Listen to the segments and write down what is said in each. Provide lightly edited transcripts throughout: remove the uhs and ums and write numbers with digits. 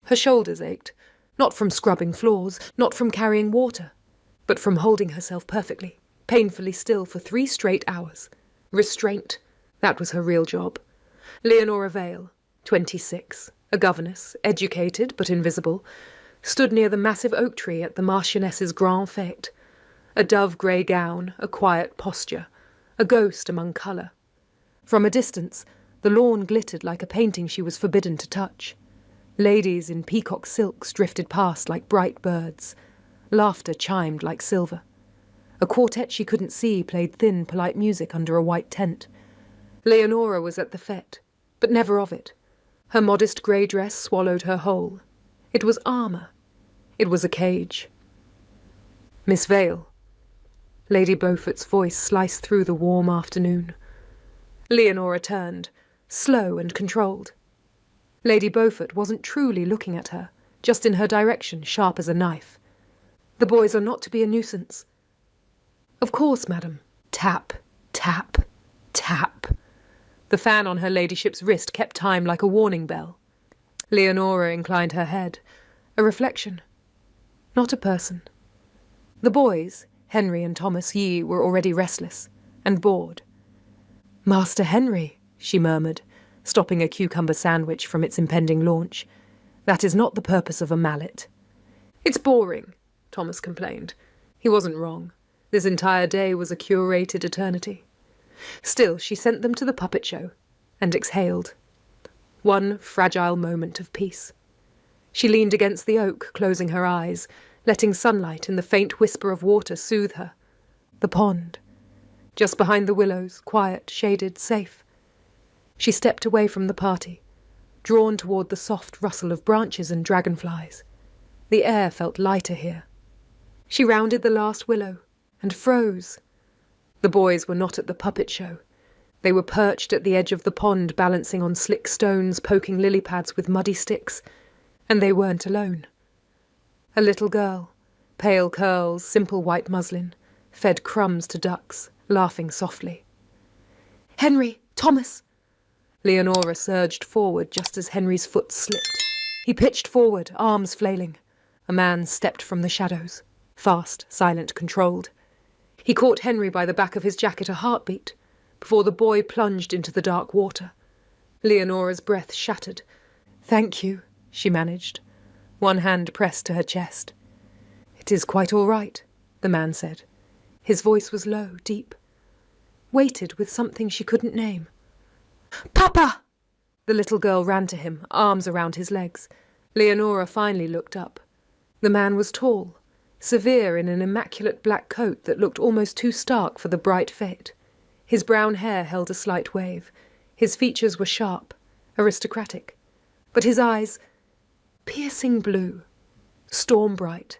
Her shoulders ached, not from scrubbing floors, not from carrying water, but from holding herself perfectly, painfully still for 3 straight hours. Restraint, that was her real job. Leonora Vale, 26, a governess, educated but invisible, stood near the massive oak tree at the Marchioness's grand fête. A dove-grey gown, a quiet posture, a ghost among colour. From a distance, the lawn glittered like a painting she was forbidden to touch. Ladies in peacock silks drifted past like bright birds. Laughter chimed like silver. A quartet she couldn't see played thin, polite music under a white tent. Leonora was at the fête, but never of it. Her modest grey dress swallowed her whole. It was armour. It was a cage. Miss Vale. Lady Beaufort's voice sliced through the warm afternoon. Leonora turned, slow and controlled. Lady Beaufort wasn't truly looking at her, just in her direction, sharp as a knife. The boys are not to be a nuisance. Of course, madam. Tap, tap, tap. The fan on her ladyship's wrist kept time like a warning bell. Leonora inclined her head. A reflection. Not a person. The boys, Henry and Thomas Yee, were already restless and bored. Master Henry, she murmured, stopping a cucumber sandwich from its impending launch. That is not the purpose of a mallet. It's boring, Thomas complained. He wasn't wrong. This entire day was a curated eternity. Still, she sent them to the puppet show, and exhaled. One fragile moment of peace. She leaned against the oak, closing her eyes, letting sunlight and the faint whisper of water soothe her. The pond. Just behind the willows, quiet, shaded, safe. She stepped away from the party, drawn toward the soft rustle of branches and dragonflies. The air felt lighter here. She rounded the last willow and froze. The boys were not at the puppet show. They were perched at the edge of the pond, balancing on slick stones, poking lily pads with muddy sticks. And they weren't alone. A little girl, pale curls, simple white muslin, fed crumbs to ducks, laughing softly. Henry! Thomas! Leonora surged forward just as Henry's foot slipped. He pitched forward, arms flailing. A man stepped from the shadows. Fast, silent, controlled. He caught Henry by the back of his jacket a heartbeat, before the boy plunged into the dark water. Leonora's breath shattered. Thank you, she managed, one hand pressed to her chest. It is quite all right, the man said. His voice was low, deep. Weighted with something she couldn't name. Papa! The little girl ran to him, arms around his legs. Leonora finally looked up. The man was tall, severe in an immaculate black coat that looked almost too stark for the bright fete. His brown hair held a slight wave. His features were sharp, aristocratic. But his eyes, piercing blue, storm bright.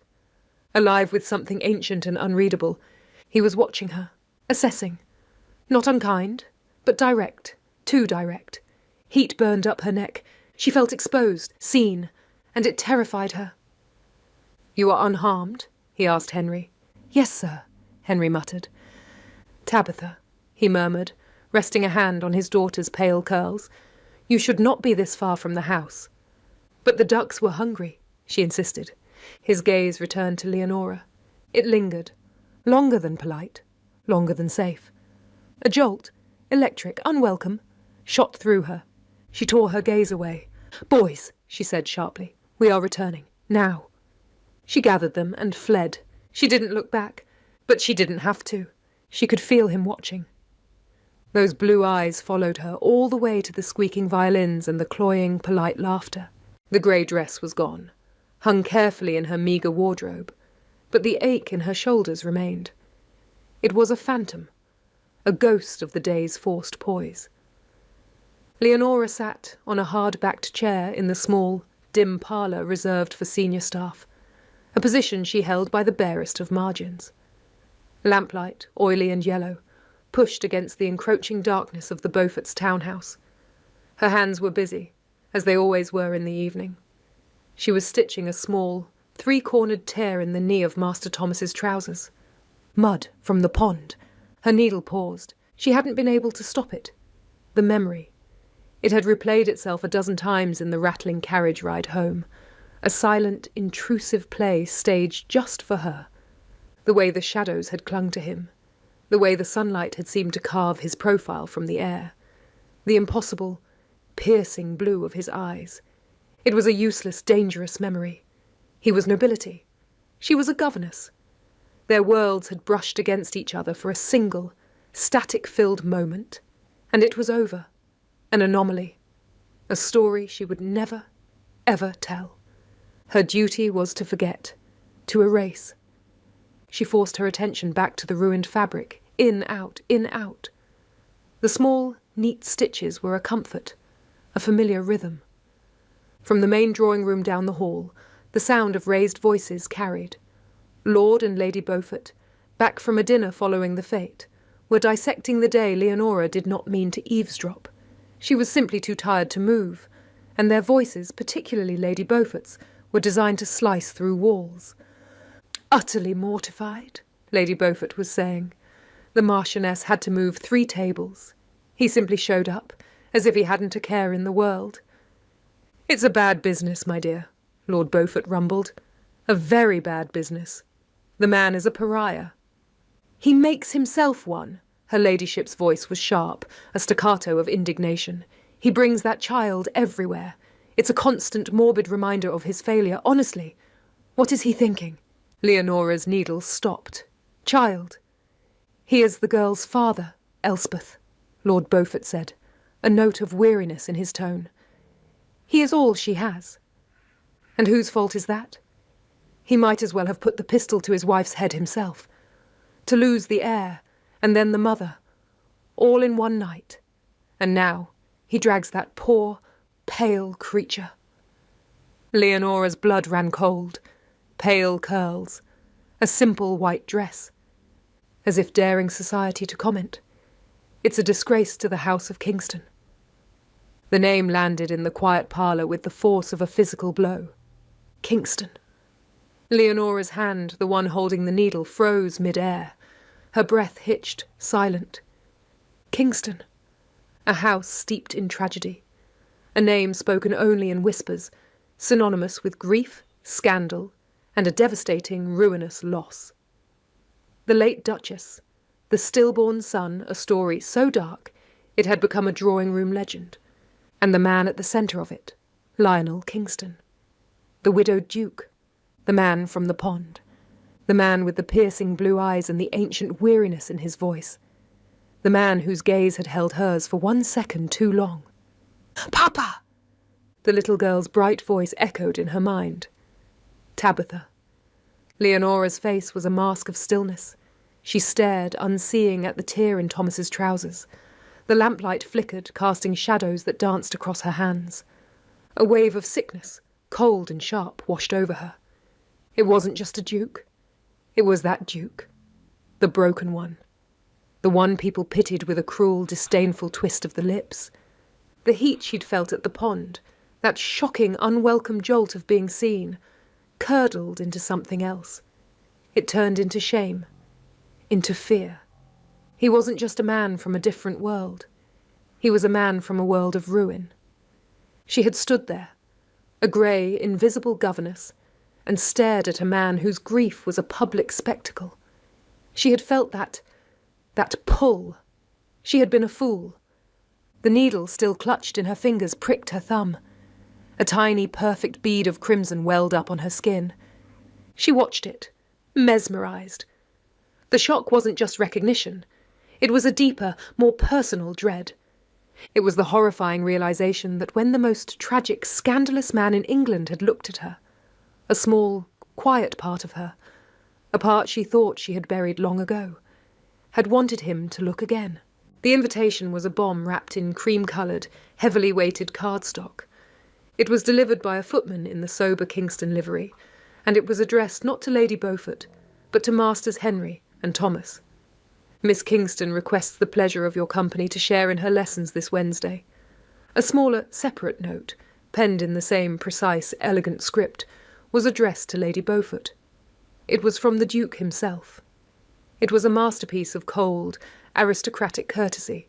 Alive with something ancient and unreadable, he was watching her, assessing. Not unkind, but direct. Too direct. Heat burned up her neck. She felt exposed, seen, and it terrified her. You are unharmed? He asked Henry. Yes, sir, Henry muttered. Tabitha, he murmured, resting a hand on his daughter's pale curls. You should not be this far from the house. But the ducks were hungry, she insisted. His gaze returned to Leonora. It lingered. Longer than polite. Longer than safe. A jolt, electric, unwelcome, shot through her. She tore her gaze away. Boys, she said sharply, we are returning. Now. She gathered them and fled. She didn't look back, but she didn't have to. She could feel him watching. Those blue eyes followed her all the way to the squeaking violins and the cloying, polite laughter. The grey dress was gone, hung carefully in her meagre wardrobe, but the ache in her shoulders remained. It was a phantom, a ghost of the day's forced poise. Leonora sat on a hard-backed chair in the small, dim parlour reserved for senior staff, a position she held by the barest of margins. Lamplight, oily and yellow, pushed against the encroaching darkness of the Beaufort's townhouse. Her hands were busy, as they always were in the evening. She was stitching a small, three-cornered tear in the knee of Master Thomas's trousers. Mud from the pond. Her needle paused. She hadn't been able to stop it. The memory. It had replayed itself a dozen times in the rattling carriage ride home. a silent, intrusive play staged just for her. The way the shadows had clung to him, the way the sunlight had seemed to carve his profile from the air, the impossible, piercing blue of his eyes. It was a useless, dangerous memory. He was nobility. She was a governess. Their worlds had brushed against each other for a single, static-filled moment, and it was over. An anomaly. A story she would never, ever tell. Her duty was to forget, to erase. She forced her attention back to the ruined fabric, in, out, in, out. The small, neat stitches were a comfort, a familiar rhythm. From the main drawing room down the hall, the sound of raised voices carried. Lord and Lady Beaufort, back from a dinner following the fete, were dissecting the day Leonora did not mean to eavesdrop. She was simply too tired to move, and their voices, particularly Lady Beaufort's, were designed to slice through walls. Utterly mortified, Lady Beaufort was saying. The Marchioness had to move 3 tables. He simply showed up, as if he hadn't a care in the world. "It's a bad business, my dear," Lord Beaufort rumbled. "A very bad business. The man is a pariah." "He makes himself one." Her ladyship's voice was sharp, a staccato of indignation. "He brings that child everywhere. It's a constant, morbid reminder of his failure. Honestly, what is he thinking?" Leonora's needle stopped. "Child." "He is the girl's father, Elspeth," Lord Beaufort said, a note of weariness in his tone. "He is all she has." "And whose fault is that?" He might as well have put the pistol to his wife's head himself. To lose the heir, and then the mother, all in one night. And now he drags that poor, pale creature. Leonora's blood ran cold. Pale curls. A simple white dress. As if daring society to comment. "It's a disgrace to the House of Kingston." The name landed in the quiet parlour with the force of a physical blow. Kingston. Leonora's hand, the one holding the needle, froze mid-air. Her breath hitched, silent. Kingston. A house steeped in tragedy. A name spoken only in whispers, synonymous with grief, scandal, and a devastating, ruinous loss. The late Duchess. The stillborn son, a story so dark it had become a drawing-room legend. And the man at the centre of it, Lionel Kingston. The widowed Duke. The man from the pond. The man with the piercing blue eyes and the ancient weariness in his voice. The man whose gaze had held hers for 1 second too long. "Papa!" The little girl's bright voice echoed in her mind. Tabitha. Leonora's face was a mask of stillness. She stared, unseeing, at the tear in Thomas's trousers. The lamplight flickered, casting shadows that danced across her hands. A wave of sickness, cold and sharp, washed over her. It wasn't just a duke. It was that duke. The broken one. The one people pitied with a cruel, disdainful twist of the lips. The heat she'd felt at the pond, that shocking, unwelcome jolt of being seen, curdled into something else. It turned into shame. Into fear. He wasn't just a man from a different world. He was a man from a world of ruin. She had stood there, a grey, invisible governess, and stared at a man whose grief was a public spectacle. She had felt that pull. She had been a fool. The needle, still clutched in her fingers, pricked her thumb. A tiny, perfect bead of crimson welled up on her skin. She watched it, mesmerised. The shock wasn't just recognition. It was a deeper, more personal dread. It was the horrifying realisation that when the most tragic, scandalous man in England had looked at her, a small, quiet part of her, a part she thought she had buried long ago, had wanted him to look again. The invitation was a bomb wrapped in cream-coloured, heavily weighted cardstock. It was delivered by a footman in the sober Kingston livery, and it was addressed not to Lady Beaufort, but to Masters Henry and Thomas. "Miss Kingston requests the pleasure of your company to share in her lessons this Wednesday." A smaller, separate note, penned in the same precise, elegant script, was addressed to Lady Beaufort. It was from the Duke himself. It was a masterpiece of cold, aristocratic courtesy,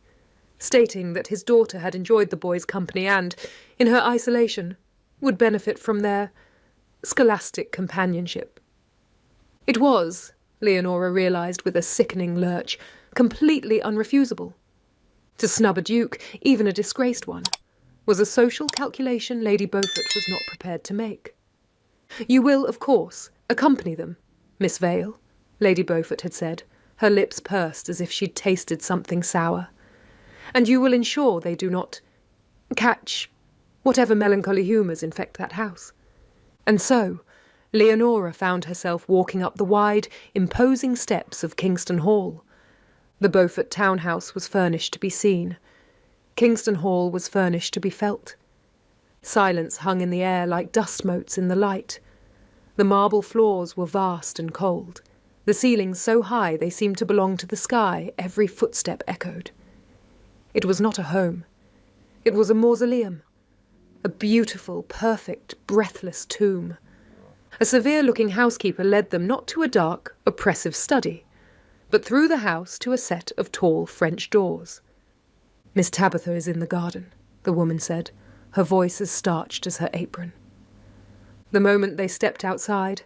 stating that his daughter had enjoyed the boy's company and, in her isolation, would benefit from their scholastic companionship. It was, Leonora realised with a sickening lurch, completely unrefusable. To snub a duke, even a disgraced one, was a social calculation Lady Beaufort was not prepared to make. "You will, of course, accompany them, Miss Vale," Lady Beaufort had said, her lips pursed as if she'd tasted something sour. "And you will ensure they do not catch whatever melancholy humours infect that house." And so, Leonora found herself walking up the wide, imposing steps of Kingston Hall. The Beaufort townhouse was furnished to be seen. Kingston Hall was furnished to be felt. Silence hung in the air like dust motes in the light. The marble floors were vast and cold, the ceilings so high they seemed to belong to the sky, every footstep echoed. It was not a home. It was a mausoleum, a beautiful, perfect, breathless tomb. A severe-looking housekeeper led them not to a dark, oppressive study, but through the house to a set of tall French doors. "Miss Tabitha is in the garden," the woman said, her voice as starched as her apron. The moment they stepped outside,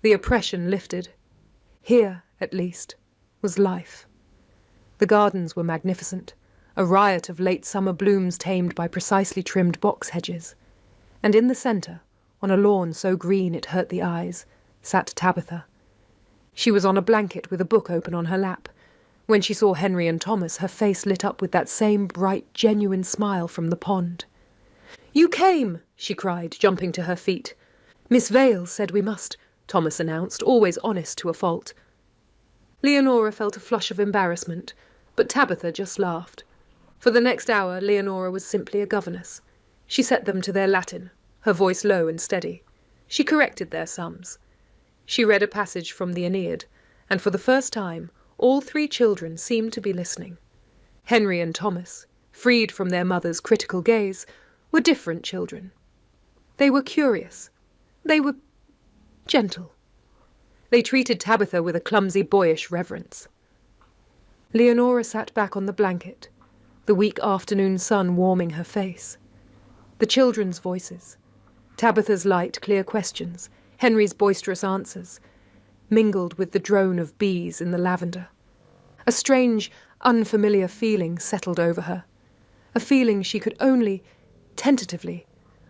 the oppression lifted. Here, at least, was life. The gardens were magnificent, a riot of late summer blooms tamed by precisely trimmed box hedges. And in the centre, on a lawn so green it hurt the eyes, sat Tabitha. She was on a blanket with a book open on her lap. When she saw Henry and Thomas, her face lit up with that same bright, genuine smile from the pond. "You came!" she cried, jumping to her feet. "Miss Vale said we must," Thomas announced, always honest to a fault. Leonora felt a flush of embarrassment, but Tabitha just laughed. For the next hour, Leonora was simply a governess. She set them to their Latin, her voice low and steady. She corrected their sums. She read a passage from the Aeneid, and for the first time, all three children seemed to be listening. Henry and Thomas, freed from their mother's critical gaze, were different children. They were curious. They were gentle. They treated Tabitha with a clumsy, boyish reverence. Leonora sat back on the blanket, the weak afternoon sun warming her face. The children's voices, Tabitha's light, clear questions, Henry's boisterous answers, mingled with the drone of bees in the lavender. A strange, unfamiliar feeling settled over her, a feeling she could only, tentatively,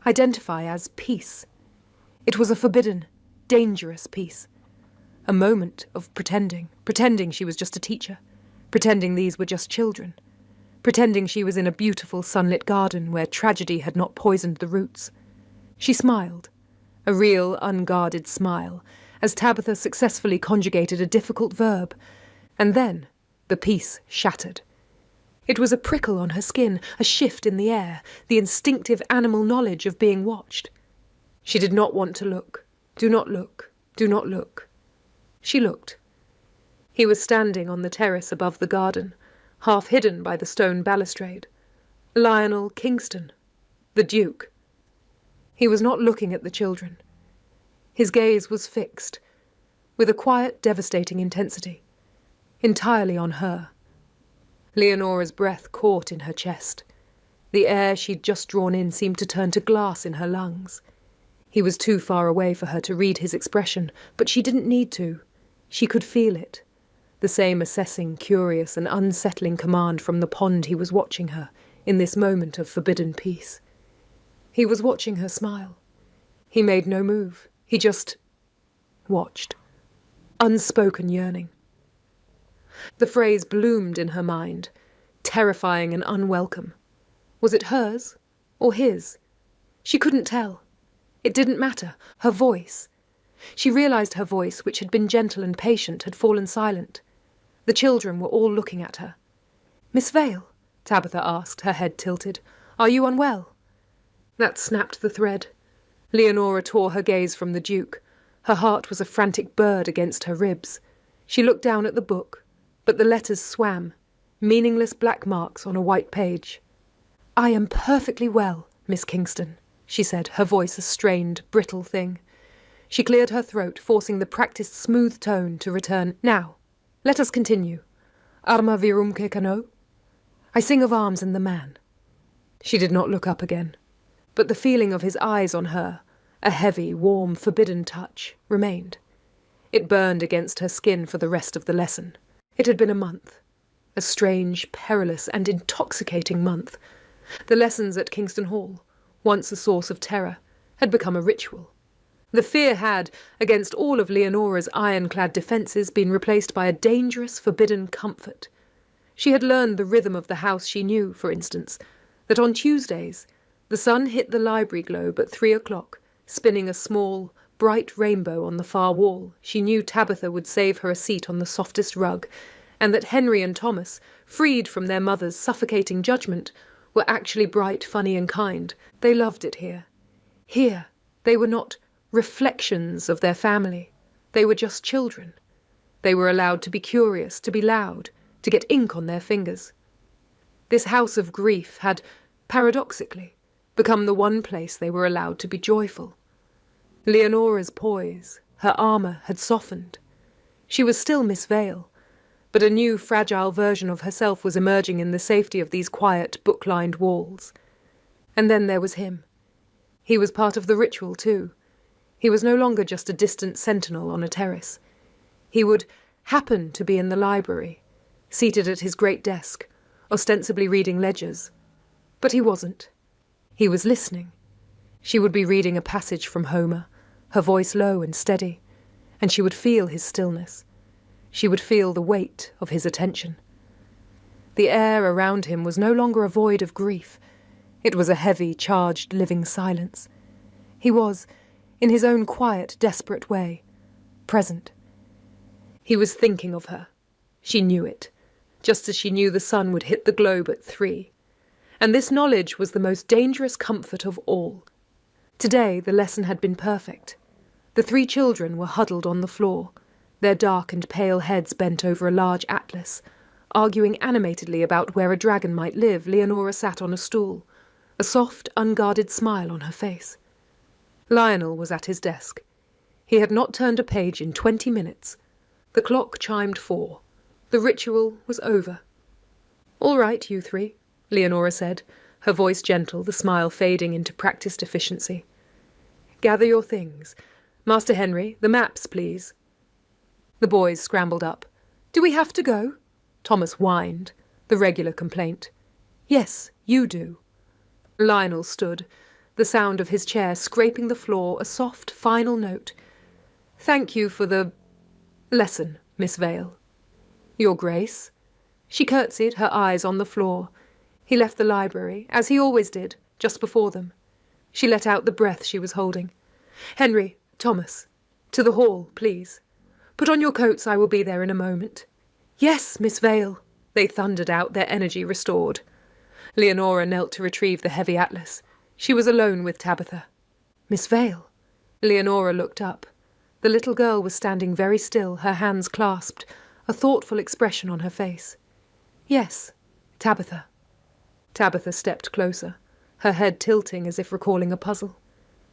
identify as peace. It was a forbidden, dangerous peace. A moment of pretending she was just a teacher, pretending these were just children, pretending she was in a beautiful sunlit garden where tragedy had not poisoned the roots. She smiled, a real, unguarded smile, as Tabitha successfully conjugated a difficult verb, and then the peace shattered. It was a prickle on her skin, a shift in the air, the instinctive animal knowledge of being watched. She did not want to look. Do not look. Do not look. She looked. He was standing on the terrace above the garden, half hidden by the stone balustrade. Lionel Kingston, the Duke. He was not looking at the children. His gaze was fixed, with a quiet, devastating intensity, entirely on her. Leonora's breath caught in her chest. The air she'd just drawn in seemed to turn to glass in her lungs. He was too far away for her to read his expression, but she didn't need to. She could feel it. The same assessing, curious and unsettling command from the pond he was watching her in this moment of forbidden peace. He was watching her smile. He made no move. He just watched. Unspoken yearning. The phrase bloomed in her mind, terrifying and unwelcome. Was it hers or his? She couldn't tell. It didn't matter. Her voice. She realised her voice, which had been gentle and patient, had fallen silent. The children were all looking at her. "Miss Vale?" Tabitha asked, her head tilted. "Are you unwell?" That snapped the thread. Leonora tore her gaze from the Duke. Her heart was a frantic bird against her ribs. She looked down at the book, but the letters swam, meaningless black marks on a white page. "I am perfectly well, Miss Kingston," she said, her voice a strained, brittle thing. She cleared her throat, forcing the practised smooth tone to return. "Now, let us continue. Arma virumque cano? I sing of arms and the man." She did not look up again, but the feeling of his eyes on her, A heavy, warm, forbidden touch remained. It burned against her skin for the rest of the lesson. It had been a month. A strange, perilous, and intoxicating month. The lessons at Kingston Hall, once a source of terror, had become a ritual. The fear had, against all of Leonora's ironclad defences, been replaced by a dangerous, forbidden comfort. She had learned the rhythm of the house. She knew, for instance, that on Tuesdays the sun hit the library globe at 3 o'clock, spinning a small, bright rainbow on the far wall. She knew Tabitha would save her a seat on the softest rug, and that Henry and Thomas, freed from their mother's suffocating judgment, were actually bright, funny, and kind. They loved it here. Here, they were not reflections of their family. They were just children. They were allowed to be curious, to be loud, to get ink on their fingers. This house of grief had, paradoxically, become the one place they were allowed to be joyful. Leonora's poise, her armour, had softened. She was still Miss Vale, but a new, fragile version of herself was emerging in the safety of these quiet, book-lined walls. And then there was him. He was part of the ritual, too. He was no longer just a distant sentinel on a terrace. He would happen to be in the library, seated at his great desk, ostensibly reading ledgers. But he wasn't. He was listening. She would be reading a passage from Homer, her voice low and steady, and she would feel his stillness. She would feel the weight of his attention. The air around him was no longer a void of grief. It was a heavy, charged, living silence. He was, in his own quiet, desperate way, present. He was thinking of her. She knew it, just as she knew the sun would hit the globe at 3. And this knowledge was the most dangerous comfort of all. Today the lesson had been perfect. The 3 children were huddled on the floor, their dark and pale heads bent over a large atlas. Arguing animatedly about where a dragon might live, Leonora sat on a stool, a soft, unguarded smile on her face. Lionel was at his desk. He had not turned a page in 20 minutes. The clock chimed 4. The ritual was over. "All right, you 3, Leonora said, her voice gentle, the smile fading into practised efficiency. "Gather your things. Master Henry, the maps, please." The boys scrambled up. "Do we have to go?" Thomas whined, the regular complaint. "Yes, you do." Lionel stood, the sound of his chair scraping the floor a soft, final note. "Thank you for the lesson, Miss Vale." "Your Grace." She curtsied, her eyes on the floor. He left the library, as he always did, just before them. She let out the breath she was holding. "Henry, Thomas, to the hall, please. Put on your coats, I will be there in a moment." "Yes, Miss Vale," they thundered out, their energy restored. Leonora knelt to retrieve the heavy atlas. She was alone with Tabitha. "Miss Vale." Leonora looked up. The little girl was standing very still, her hands clasped, a thoughtful expression on her face. "Yes, Tabitha." Tabitha stepped closer, her head tilting as if recalling a puzzle.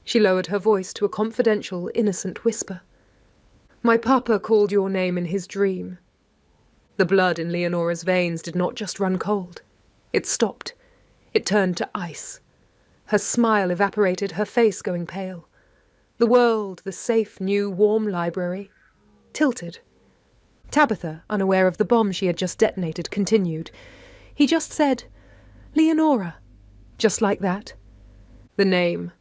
She lowered her voice to a confidential, innocent whisper. "My papa called your name in his dream." The blood in Leonora's veins did not just run cold. It stopped. It turned to ice. Her smile evaporated, her face going pale. The world, the safe, new, warm library, tilted. Tabitha, unaware of the bomb she had just detonated, continued. "He just said, 'Leonora,' just like that. The name.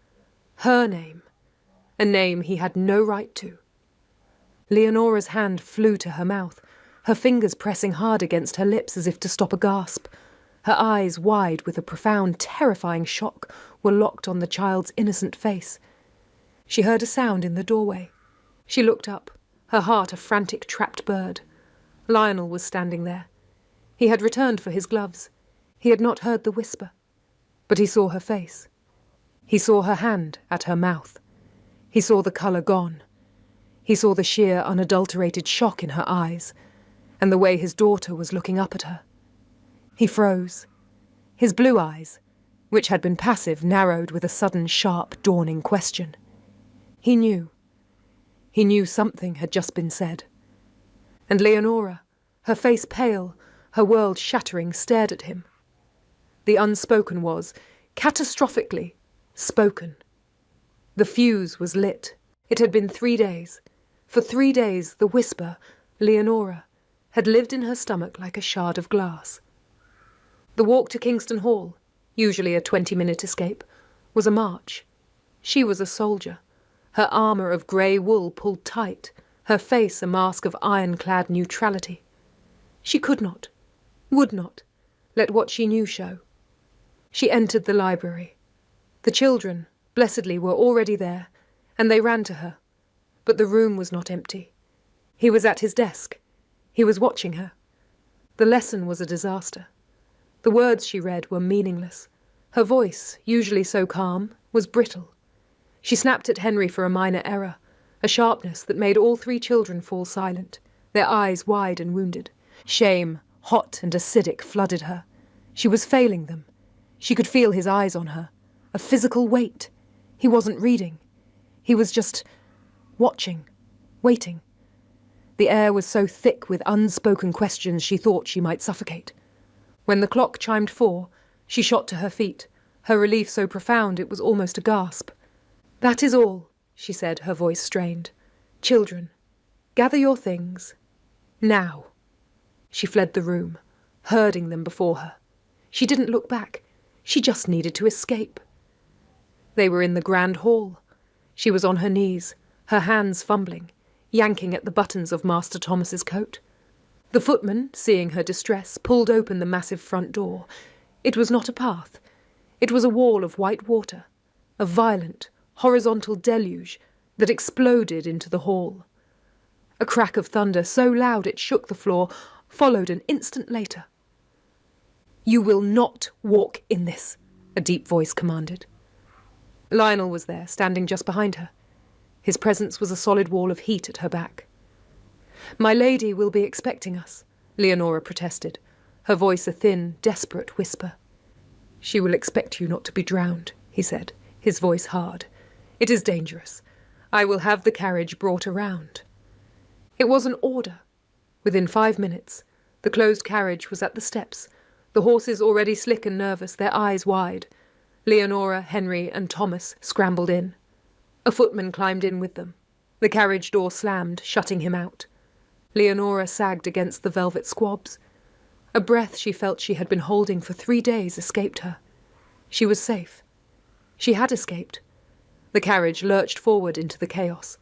Her name. A name he had no right to." Leonora's hand flew to her mouth, her fingers pressing hard against her lips as if to stop a gasp. Her eyes, wide with a profound, terrifying shock, were locked on the child's innocent face. She heard a sound in the doorway. She looked up, her heart a frantic trapped bird. Lionel was standing there. He had returned for his gloves. He had not heard the whisper. But he saw her face. He saw her hand at her mouth. He saw the colour gone. He saw the sheer, unadulterated shock in her eyes, and the way his daughter was looking up at her. He froze. His blue eyes, which had been passive, narrowed with a sudden, sharp, dawning question. He knew. He knew something had just been said. And Leonora, her face pale, her world shattering, stared at him. The unspoken was, catastrophically, spoken. The fuse was lit. It had been 3 days. For 3 days, the whisper, Leonora, had lived in her stomach like a shard of glass. The walk to Kingston Hall, usually a 20-minute escape, was a march. She was a soldier, her armour of grey wool pulled tight, her face a mask of ironclad neutrality. She could not, would not, let what she knew show. She entered the library. The children, blessedly, were already there, and they ran to her. But the room was not empty. He was at his desk. He was watching her. The lesson was a disaster. The words she read were meaningless. Her voice, usually so calm, was brittle. She snapped at Henry for a minor error, a sharpness that made all 3 children fall silent, their eyes wide and wounded. Shame, hot and acidic, flooded her. She was failing them. She could feel his eyes on her, a physical weight. He wasn't reading. He was just watching, waiting. The air was so thick with unspoken questions she thought she might suffocate. When the clock chimed 4, she shot to her feet, her relief so profound it was almost a gasp. "That is all," she said, her voice strained. "Children, gather your things. Now." She fled the room, herding them before her. She didn't look back. She just needed to escape. They were in the grand hall. She was on her knees, her hands fumbling, yanking at the buttons of Master Thomas's coat. The footman, seeing her distress, pulled open the massive front door. It was not a path. It was a wall of white water, a violent, horizontal deluge that exploded into the hall. A crack of thunder so loud it shook the floor followed an instant later. "You will not walk in this," a deep voice commanded. Lionel was there, standing just behind her. His presence was a solid wall of heat at her back. "My lady will be expecting us," Leonora protested, her voice a thin, desperate whisper. "She will expect you not to be drowned," he said, his voice hard. "It is dangerous. I will have the carriage brought around." It was an order. Within 5 minutes, the closed carriage was at the steps, the horses already slick and nervous, their eyes wide. Leonora, Henry, and Thomas scrambled in. A footman climbed in with them. The carriage door slammed, shutting him out. Leonora sagged against the velvet squabs. A breath she felt she had been holding for 3 days escaped her. She was safe. She had escaped. The carriage lurched forward into the chaos.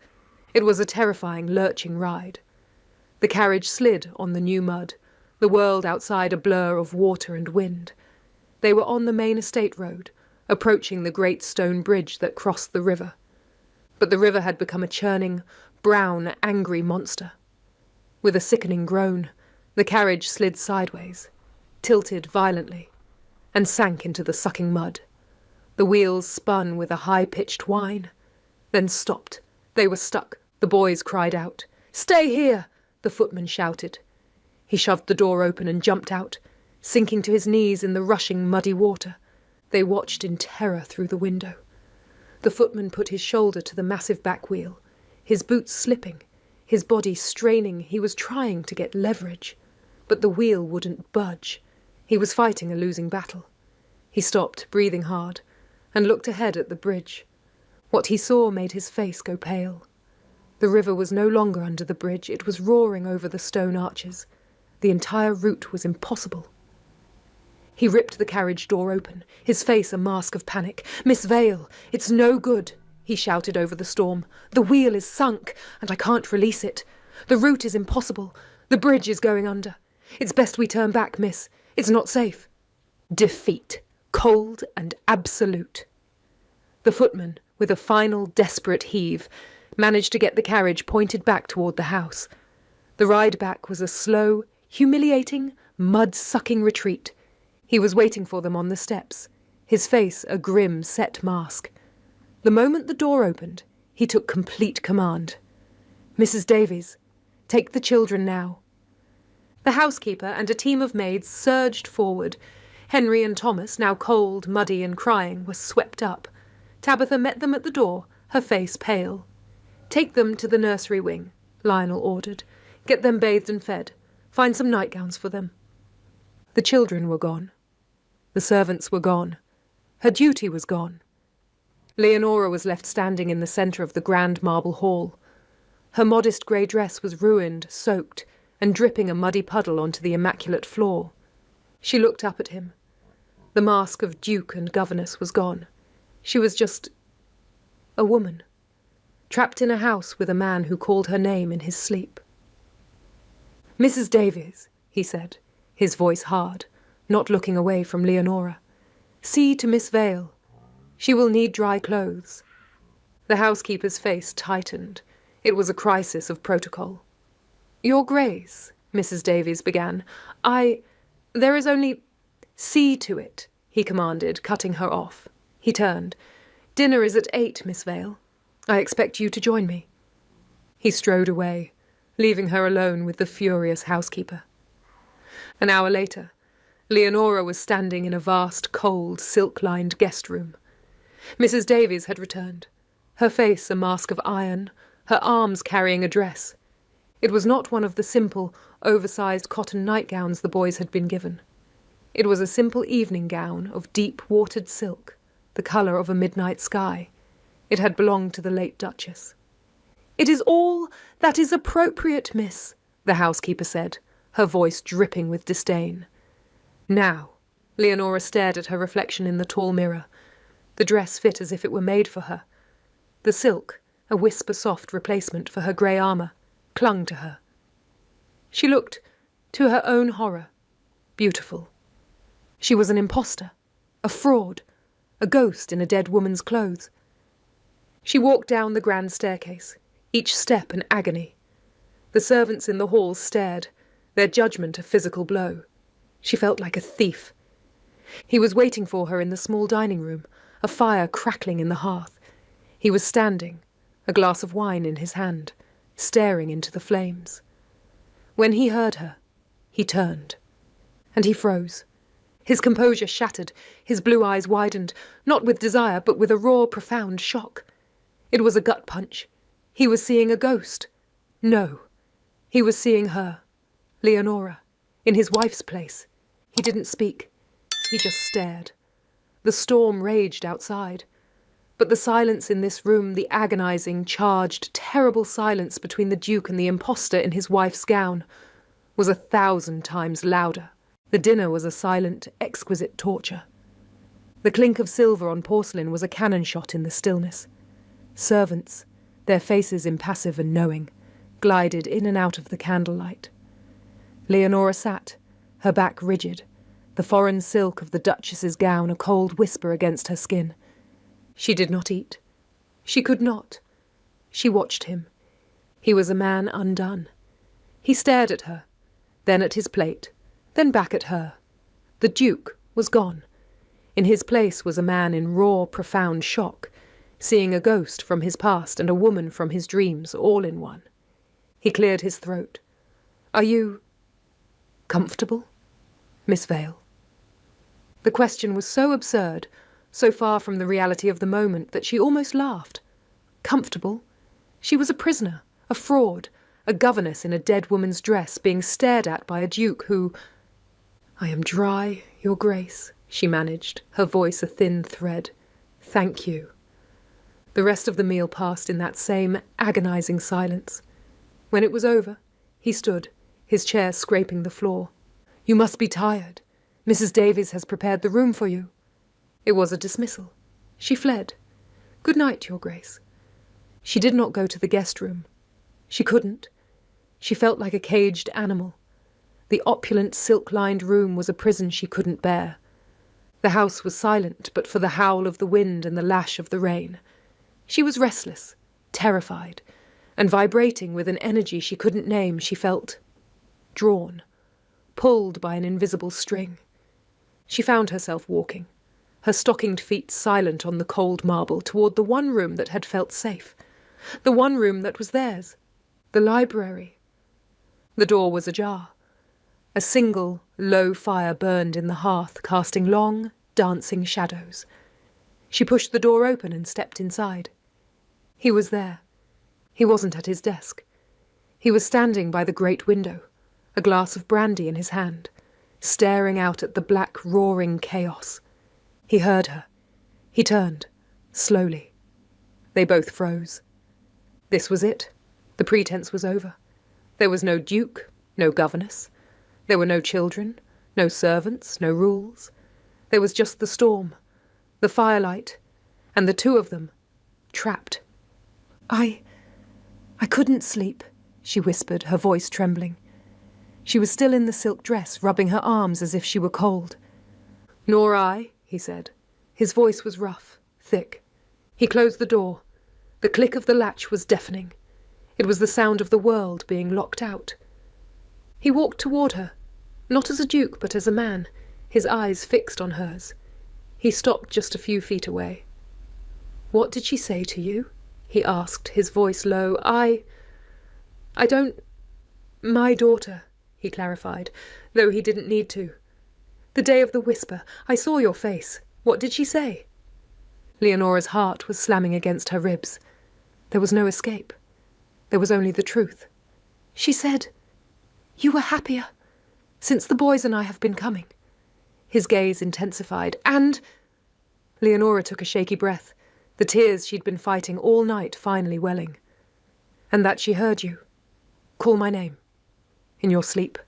It was a terrifying, lurching ride. The carriage slid on the new mud, the world outside a blur of water and wind. They were on the main estate road, approaching the great stone bridge that crossed the river. But the river had become a churning, brown, angry monster. With a sickening groan, the carriage slid sideways, tilted violently, and sank into the sucking mud. The wheels spun with a high-pitched whine, then stopped. They were stuck. The boys cried out. "Stay here!" the footman shouted. He shoved the door open and jumped out, sinking to his knees in the rushing, muddy water. They watched in terror through the window. The footman put his shoulder to the massive back wheel, his boots slipping, his body straining. He was trying to get leverage, but the wheel wouldn't budge. He was fighting a losing battle. He stopped, breathing hard, and looked ahead at the bridge. What he saw made his face go pale. The river was no longer under the bridge. It was roaring over the stone arches. The entire route was impossible. He ripped the carriage door open, his face a mask of panic. "Miss Vale, it's no good," he shouted over the storm. "The wheel is sunk, and I can't release it. The route is impossible. The bridge is going under. It's best we turn back, miss. It's not safe." Defeat, cold and absolute. The footman, with a final desperate heave, managed to get the carriage pointed back toward the house. The ride back was a slow, humiliating, mud-sucking retreat. He was waiting for them on the steps, his face a grim, set mask. The moment the door opened, he took complete command. "Mrs. Davies, take the children now." The housekeeper and a team of maids surged forward. Henry and Thomas, now cold, muddy and crying, were swept up. Tabitha met them at the door, her face pale. "Take them to the nursery wing," Lionel ordered. "Get them bathed and fed. Find some nightgowns for them." The children were gone. The servants were gone. Her duty was gone. Leonora was left standing in the centre of the grand marble hall. Her modest grey dress was ruined, soaked, and dripping a muddy puddle onto the immaculate floor. She looked up at him. The mask of duke and governess was gone. She was just a woman, trapped in a house with a man who called her name in his sleep. "Mrs. Davies," he said, his voice hard, not looking away from Leonora. "See to Miss Vale. She will need dry clothes." The housekeeper's face tightened. It was a crisis of protocol. "Your Grace," Mrs. Davies began, there is only—" "See to it," he commanded, cutting her off. He turned. "Dinner is at 8, Miss Vale. I expect you to join me." He strode away, leaving her alone with the furious housekeeper. An hour later, Leonora was standing in a vast, cold, silk-lined guest room. Mrs. Davies had returned, her face a mask of iron, her arms carrying a dress. It was not one of the simple, oversized cotton nightgowns the boys had been given. It was a simple evening gown of deep watered silk, the colour of a midnight sky. It had belonged to the late Duchess. "It is all that is appropriate, miss," the housekeeper said, her voice dripping with disdain. Now, Leonora stared at her reflection in the tall mirror. The dress fit as if it were made for her. The silk, a whisper-soft replacement for her grey armour, clung to her. She looked, to her own horror, beautiful. She was an impostor, a fraud, a ghost in a dead woman's clothes. She walked down the grand staircase, each step an agony. The servants in the hall stared, their judgment a physical blow. She felt like a thief. He was waiting for her in the small dining room, a fire crackling in the hearth. He was standing, a glass of wine in his hand, staring into the flames. When he heard her, he turned, and he froze. His composure shattered, his blue eyes widened, not with desire, but with a raw, profound shock. It was a gut punch. He was seeing a ghost. No, he was seeing her, Leonora, in his wife's place. He didn't speak. He just stared. The storm raged outside. But the silence in this room, the agonizing, charged, terrible silence between the Duke and the impostor in his wife's gown, was 1,000 times louder. The dinner was a silent, exquisite torture. The clink of silver on porcelain was a cannon shot in the stillness. Servants, their faces impassive and knowing, glided in and out of the candlelight. Leonora sat, her back rigid, the foreign silk of the Duchess's gown a cold whisper against her skin. She did not eat. She could not. She watched him. He was a man undone. He stared at her, then at his plate, then back at her. The Duke was gone. In his place was a man in raw, profound shock, seeing a ghost from his past and a woman from his dreams all in one. He cleared his throat. "Are you comfortable, Miss Vale?" The question was so absurd, so far from the reality of the moment, that she almost laughed. Comfortable? She was a prisoner, a fraud, a governess in a dead woman's dress, being stared at by a duke who— "I am dry, Your Grace," she managed, her voice a thin thread. "Thank you." The rest of the meal passed in that same agonizing silence. When it was over, he stood, his chair scraping the floor. "You must be tired. Mrs. Davies has prepared the room for you." It was a dismissal. She fled. "Good night, Your Grace." She did not go to the guest room. She couldn't. She felt like a caged animal. The opulent, silk-lined room was a prison she couldn't bear. The house was silent but for the howl of the wind and the lash of the rain. She was restless, terrified, and vibrating with an energy she couldn't name. She felt drawn, pulled by an invisible string. She found herself walking, her stockinged feet silent on the cold marble, toward the one room that had felt safe, the one room that was theirs, the library. The door was ajar. A single, low fire burned in the hearth, casting long, dancing shadows. She pushed the door open and stepped inside. He was there. He wasn't at his desk. He was standing by the great window, a glass of brandy in his hand, staring out at the black, roaring chaos. He heard her. He turned, slowly. They both froze. This was it. The pretense was over. There was no duke, no governess. There were no children, no servants, no rules. There was just the storm, the firelight, and the two of them, trapped. I couldn't sleep, she whispered, her voice trembling. She was still in the silk dress, rubbing her arms as if she were cold. Nor I, he said. His voice was rough, thick. He closed the door. The click of the latch was deafening. It was the sound of the world being locked out. He walked toward her, not as a duke but as a man, his eyes fixed on hers. He stopped just a few feet away. "What did she say to you?" he asked, his voice low. I don't... My daughter, he clarified, though he didn't need to. The day of the whisper, I saw your face. What did she say? Leonora's heart was slamming against her ribs. There was no escape. There was only the truth. She said, "You were happier since the boys and I have been coming." His gaze intensified, and... Leonora took a shaky breath, the tears she'd been fighting all night finally welling. "And that she heard you call my name in your sleep."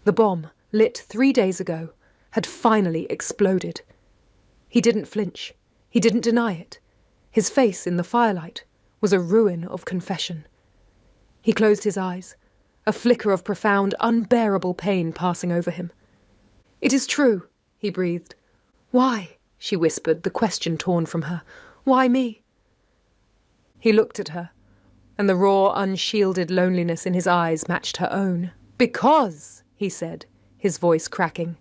The bomb, lit 3 days ago, had finally exploded. He didn't flinch. He didn't deny it. His face in the firelight was a ruin of confession. He closed his eyes, a flicker of profound, unbearable pain passing over him. "It is true," he breathed. "Why?" she whispered, the question torn from her. "Why me?" He looked at her, and the raw, unshielded loneliness in his eyes matched her own. "Because," he said, his voice cracking,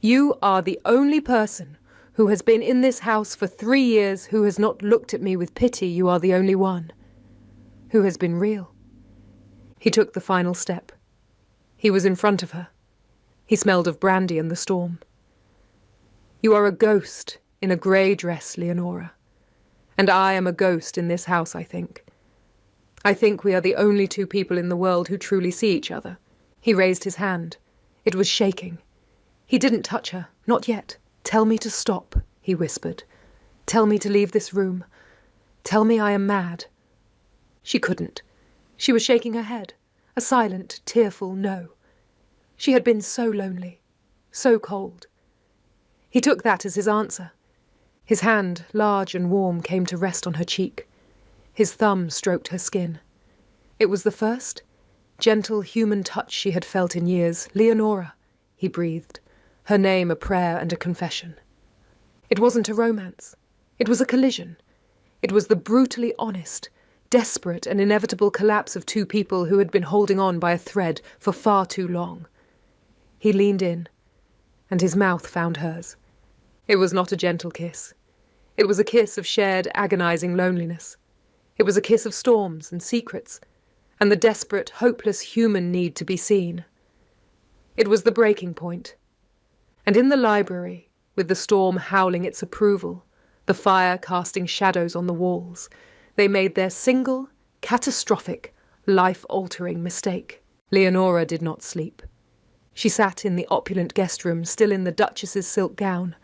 "you are the only person who has been in this house for 3 years who has not looked at me with pity. You are the only one who has been real." He took the final step. He was in front of her. He smelled of brandy and the storm. "You are a ghost in a grey dress, Leonora. And I am a ghost in this house, I think. I think we are the only two people in the world who truly see each other." He raised his hand. It was shaking. He didn't touch her, not yet. "Tell me to stop," he whispered. "Tell me to leave this room. Tell me I am mad." She couldn't. She was shaking her head, a silent, tearful no. She had been so lonely, so cold. He took that as his answer. His hand, large and warm, came to rest on her cheek. His thumb stroked her skin. It was the first, gentle human touch she had felt in years. "Leonora," he breathed, her name a prayer and a confession. It wasn't a romance. It was a collision. It was the brutally honest, desperate and inevitable collapse of two people who had been holding on by a thread for far too long. He leaned in, and his mouth found hers. It was not a gentle kiss. It was a kiss of shared, agonizing loneliness. It was a kiss of storms and secrets, and the desperate, hopeless human need to be seen. It was the breaking point. And in the library, with the storm howling its approval, the fire casting shadows on the walls, they made their single, catastrophic, life-altering mistake. Leonora did not sleep. She sat in the opulent guest room, still in the Duchess's silk gown,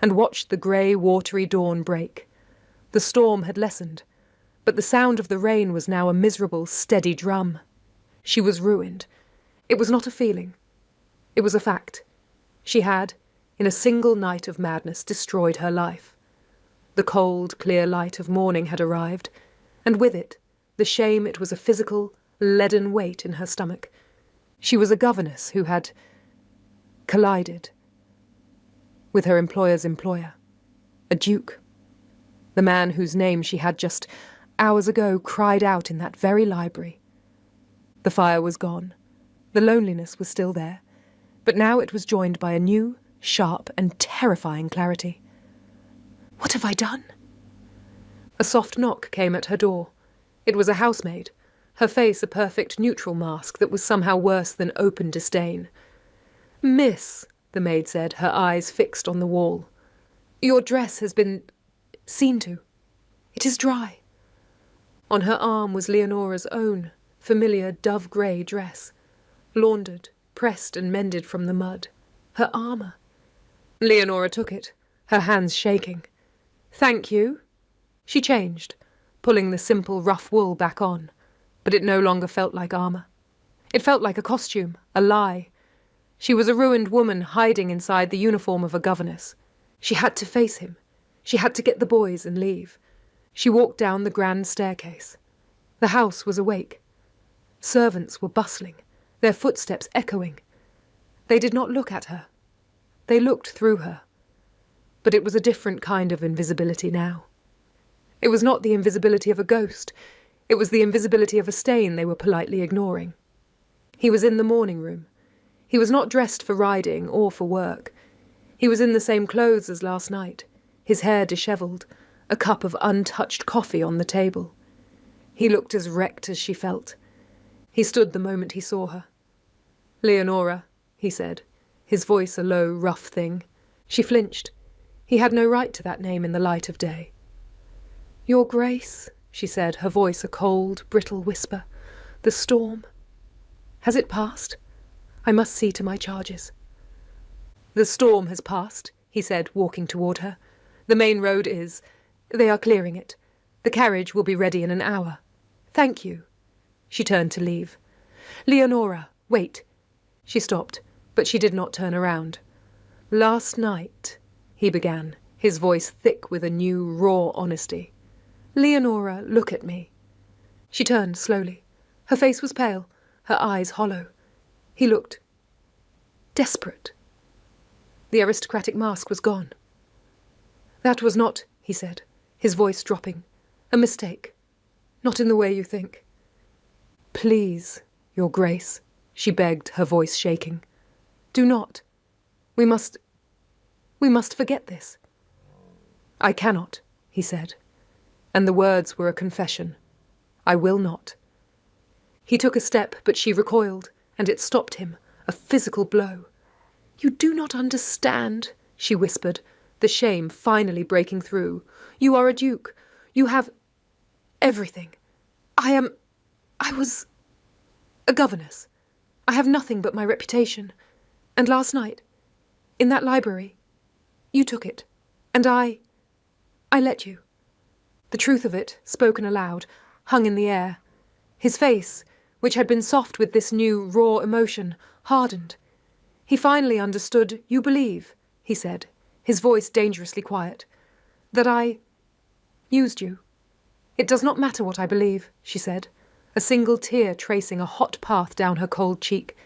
and watched the grey, watery dawn break. The storm had lessened, but the sound of the rain was now a miserable, steady drum. She was ruined. It was not a feeling. It was a fact. She had, in a single night of madness, destroyed her life. The cold, clear light of morning had arrived, and with it, the shame it was a physical, leaden weight in her stomach. She was a governess who had collided with her employer's employer, a duke, the man whose name she had just hours ago cried out in that very library. The fire was gone. The loneliness was still there, but now it was joined by a new, sharp and terrifying clarity. What have I done? A soft knock came at her door. It was a housemaid, her face a perfect neutral mask that was somehow worse than open disdain. "Miss," the maid said, her eyes fixed on the wall, "your dress has been seen to. It is dry." On her arm was Leonora's own familiar dove-grey dress, laundered, pressed and mended from the mud. Her armour. Leonora took it, her hands shaking. Thank you. She changed, pulling the simple rough wool back on, but it no longer felt like armour. It felt like a costume, a lie. She was a ruined woman hiding inside the uniform of a governess. She had to face him. She had to get the boys and leave. She walked down the grand staircase. The house was awake. Servants were bustling, their footsteps echoing. They did not look at her. They looked through her. But it was a different kind of invisibility now. It was not the invisibility of a ghost. It was the invisibility of a stain they were politely ignoring. He was in the morning room. He was not dressed for riding or for work. He was in the same clothes as last night, his hair dishevelled, a cup of untouched coffee on the table. He looked as wrecked as she felt. He stood the moment he saw her. "Leonora," he said, his voice a low, rough thing. She flinched. He had no right to that name in the light of day. "Your Grace," she said, her voice a cold, brittle whisper. "The storm. Has it passed? I must see to my charges." "The storm has passed," he said, walking toward her. "The main road is. They are clearing it. The carriage will be ready in an hour. Thank you." She turned to leave. "Leonora, wait." She stopped, but she did not turn around. "Last night," he began, his voice thick with a new, raw honesty. "Leonora, look at me." She turned slowly. Her face was pale, her eyes hollow. He looked desperate. The aristocratic mask was gone. "That was not," he said, his voice dropping, "a mistake. Not in the way you think." "Please, Your Grace," she begged, her voice shaking. "Do not. We must forget this." "I cannot," he said, and the words were a confession. "I will not." He took a step, but she recoiled, and it stopped him, a physical blow. "You do not understand," she whispered, the shame finally breaking through. "You are a duke. You have everything. I was a governess. I have nothing but my reputation. And last night, in that library, you took it, and I let you." The truth of it, spoken aloud, hung in the air. His face, which had been soft with this new, raw emotion, hardened. He finally understood. "You believe," he said, his voice dangerously quiet, "that I used you." "It does not matter what I believe," she said, a single tear tracing a hot path down her cold cheek.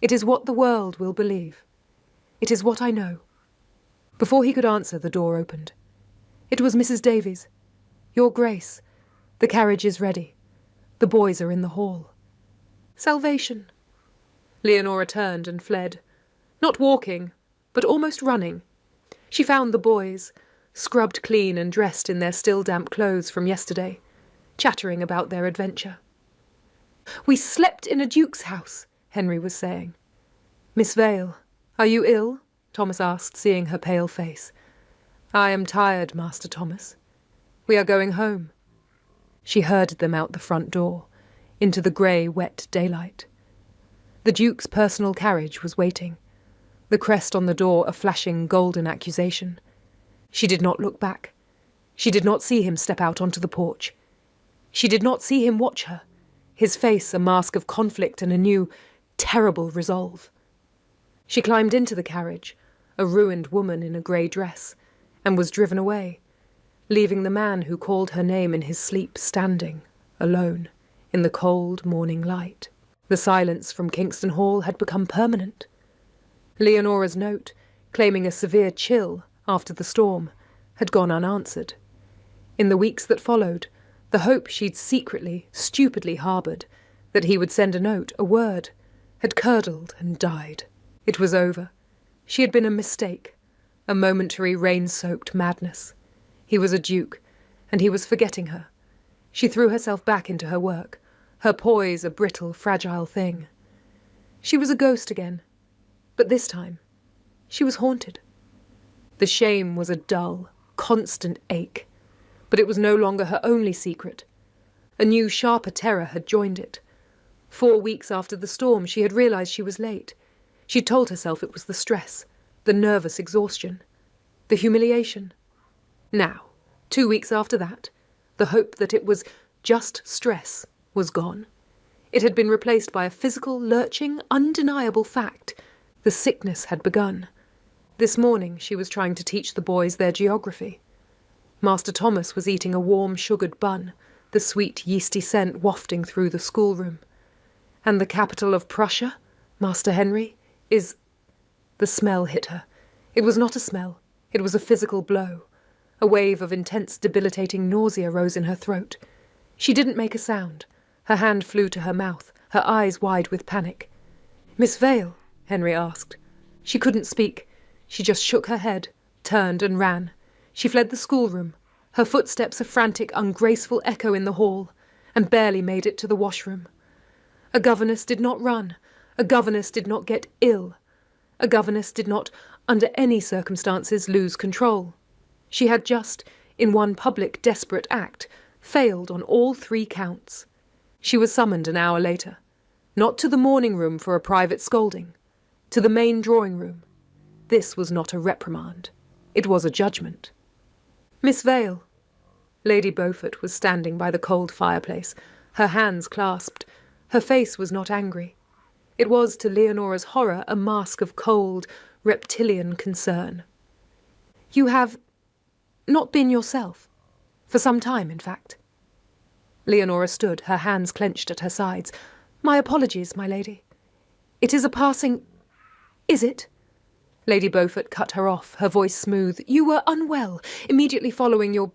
"It is what the world will believe. It is what I know." Before he could answer, the door opened. It was Mrs. Davies. "Your Grace, the carriage is ready. The boys are in the hall." "Salvation." Leonora turned and fled. Not walking, but almost running. She found the boys, scrubbed clean and dressed in their still damp clothes from yesterday, chattering about their adventure. "We slept in a duke's house," Henry was saying. "Miss Vale, are you ill?" Thomas asked, seeing her pale face. "I am tired, Master Thomas. We are going home." She herded them out the front door, into the grey, wet daylight. The Duke's personal carriage was waiting, the crest on the door a flashing golden accusation. She did not look back. She did not see him step out onto the porch. She did not see him watch her, his face a mask of conflict and a new, terrible resolve. She climbed into the carriage, a ruined woman in a grey dress, and was driven away, leaving the man who called her name in his sleep standing, alone, in the cold morning light. The silence from Kingston Hall had become permanent. Leonora's note, claiming a severe chill after the storm, had gone unanswered. In the weeks that followed, the hope she'd secretly, stupidly harboured, that he would send a note, a word, had curdled and died. It was over. She had been a mistake, a momentary rain-soaked madness. He was a duke, and he was forgetting her. She threw herself back into her work, her poise a brittle, fragile thing. She was a ghost again, but this time she was haunted. The shame was a dull, constant ache, but it was no longer her only secret. A new, sharper terror had joined it. 4 weeks after the storm, she had realised she was late. She'd told herself it was the stress, the nervous exhaustion, the humiliation. Now, 2 weeks after that, the hope that it was just stress was gone. It had been replaced by a physical, lurching, undeniable fact. The sickness had begun. This morning she was trying to teach the boys their geography. Master Thomas was eating a warm, sugared bun, the sweet, yeasty scent wafting through the schoolroom. And the capital of Prussia, Master Henry, is... The smell hit her. It was not a smell. It was a physical blow. A wave of intense, debilitating nausea rose in her throat. She didn't make a sound. Her hand flew to her mouth, her eyes wide with panic. "Miss Vale?" Henry asked. She couldn't speak. She just shook her head, turned and ran. She fled the schoolroom, her footsteps a frantic, ungraceful echo in the hall, and barely made it to the washroom. A governess did not run. A governess did not get ill. A governess did not, under any circumstances, lose control. She had just, in one public, desperate act, failed on all 3 counts. She was summoned an hour later, not to the morning room for a private scolding, to the main drawing room. This was not a reprimand. It was a judgment. "Miss Vale." Lady Beaufort was standing by the cold fireplace, her hands clasped. Her face was not angry. It was, to Leonora's horror, a mask of cold, reptilian concern. "You have not been yourself. For some time, in fact." Leonora stood, her hands clenched at her sides. "My apologies, my lady. It is a passing... Is it?" Lady Beaufort cut her off, her voice smooth. "You were unwell immediately following your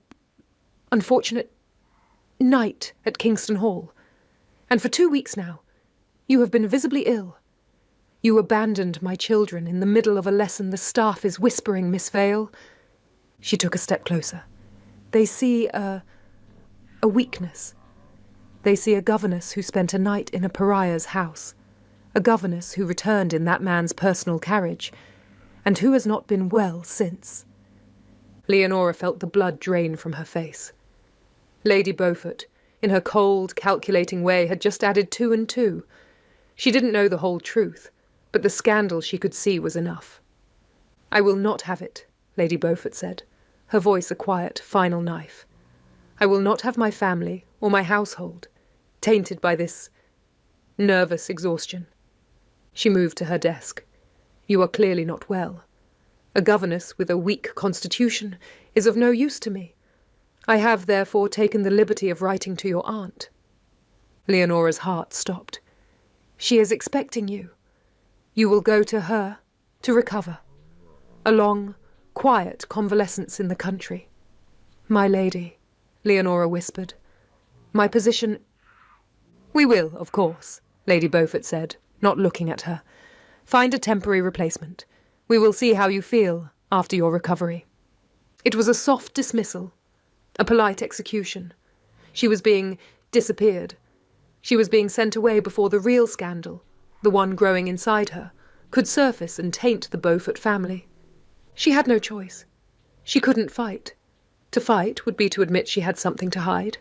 unfortunate night at Kingston Hall. And for 2 weeks now, you have been visibly ill. You abandoned my children in the middle of a lesson the staff is whispering, Miss Vale." She took a step closer. "They see a weakness. They see a governess who spent a night in a pariah's house, a governess who returned in that man's personal carriage, and who has not been well since." Leonora felt the blood drain from her face. Lady Beaufort, in her cold, calculating way, had just added 2 and 2. She didn't know the whole truth, but the scandal she could see was enough. "I will not have it," Lady Beaufort said, her voice a quiet, final knife. "I will not have my family or my household tainted by this nervous exhaustion." She moved to her desk. "You are clearly not well. A governess with a weak constitution is of no use to me. I have, therefore, taken the liberty of writing to your aunt." Leonora's heart stopped. "She is expecting you. You will go to her to recover. A long, quiet convalescence in the country." "My lady," Leonora whispered, "my position—" "We will, of course," Lady Beaufort said, not looking at her. "Find a temporary replacement. We will see how you feel after your recovery." It was a soft dismissal, a polite execution. She was being disappeared. She was being sent away before the real scandal, the one growing inside her, could surface and taint the Beaufort family. She had no choice. She couldn't fight. To fight would be to admit she had something to hide.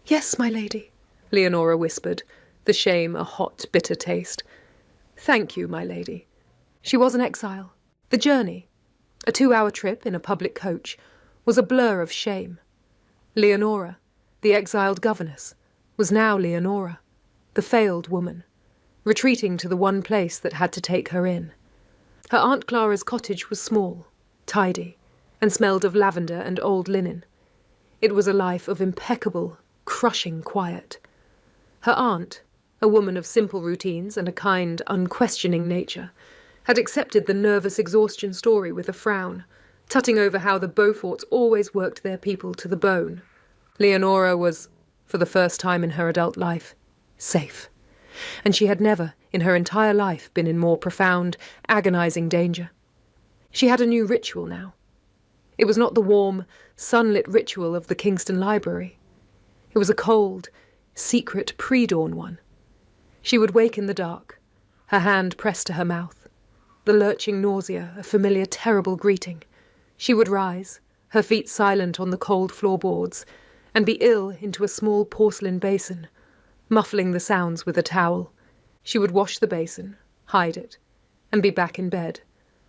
"Yes, my lady," Leonora whispered, the shame a hot, bitter taste. "Thank you, my lady." She was an exile. The journey, a 2-hour trip in a public coach, was a blur of shame. Leonora, the exiled governess, was now Leonora, the failed woman, retreating to the one place that had to take her in. Her Aunt Clara's cottage was small, tidy, and smelled of lavender and old linen. It was a life of impeccable, crushing quiet. Her aunt, a woman of simple routines and a kind, unquestioning nature, had accepted the nervous exhaustion story with a frown, tutting over how the Beauforts always worked their people to the bone. Leonora was, for the first time in her adult life, safe. And she had never, in her entire life, been in more profound, agonizing danger. She had a new ritual now. It was not the warm, sunlit ritual of the Kingston Library. It was a cold, secret pre-dawn one. She would wake in the dark, her hand pressed to her mouth, the lurching nausea a familiar, terrible greeting. She would rise, her feet silent on the cold floorboards, and be ill into a small porcelain basin, muffling the sounds with a towel. She would wash the basin, hide it, and be back in bed,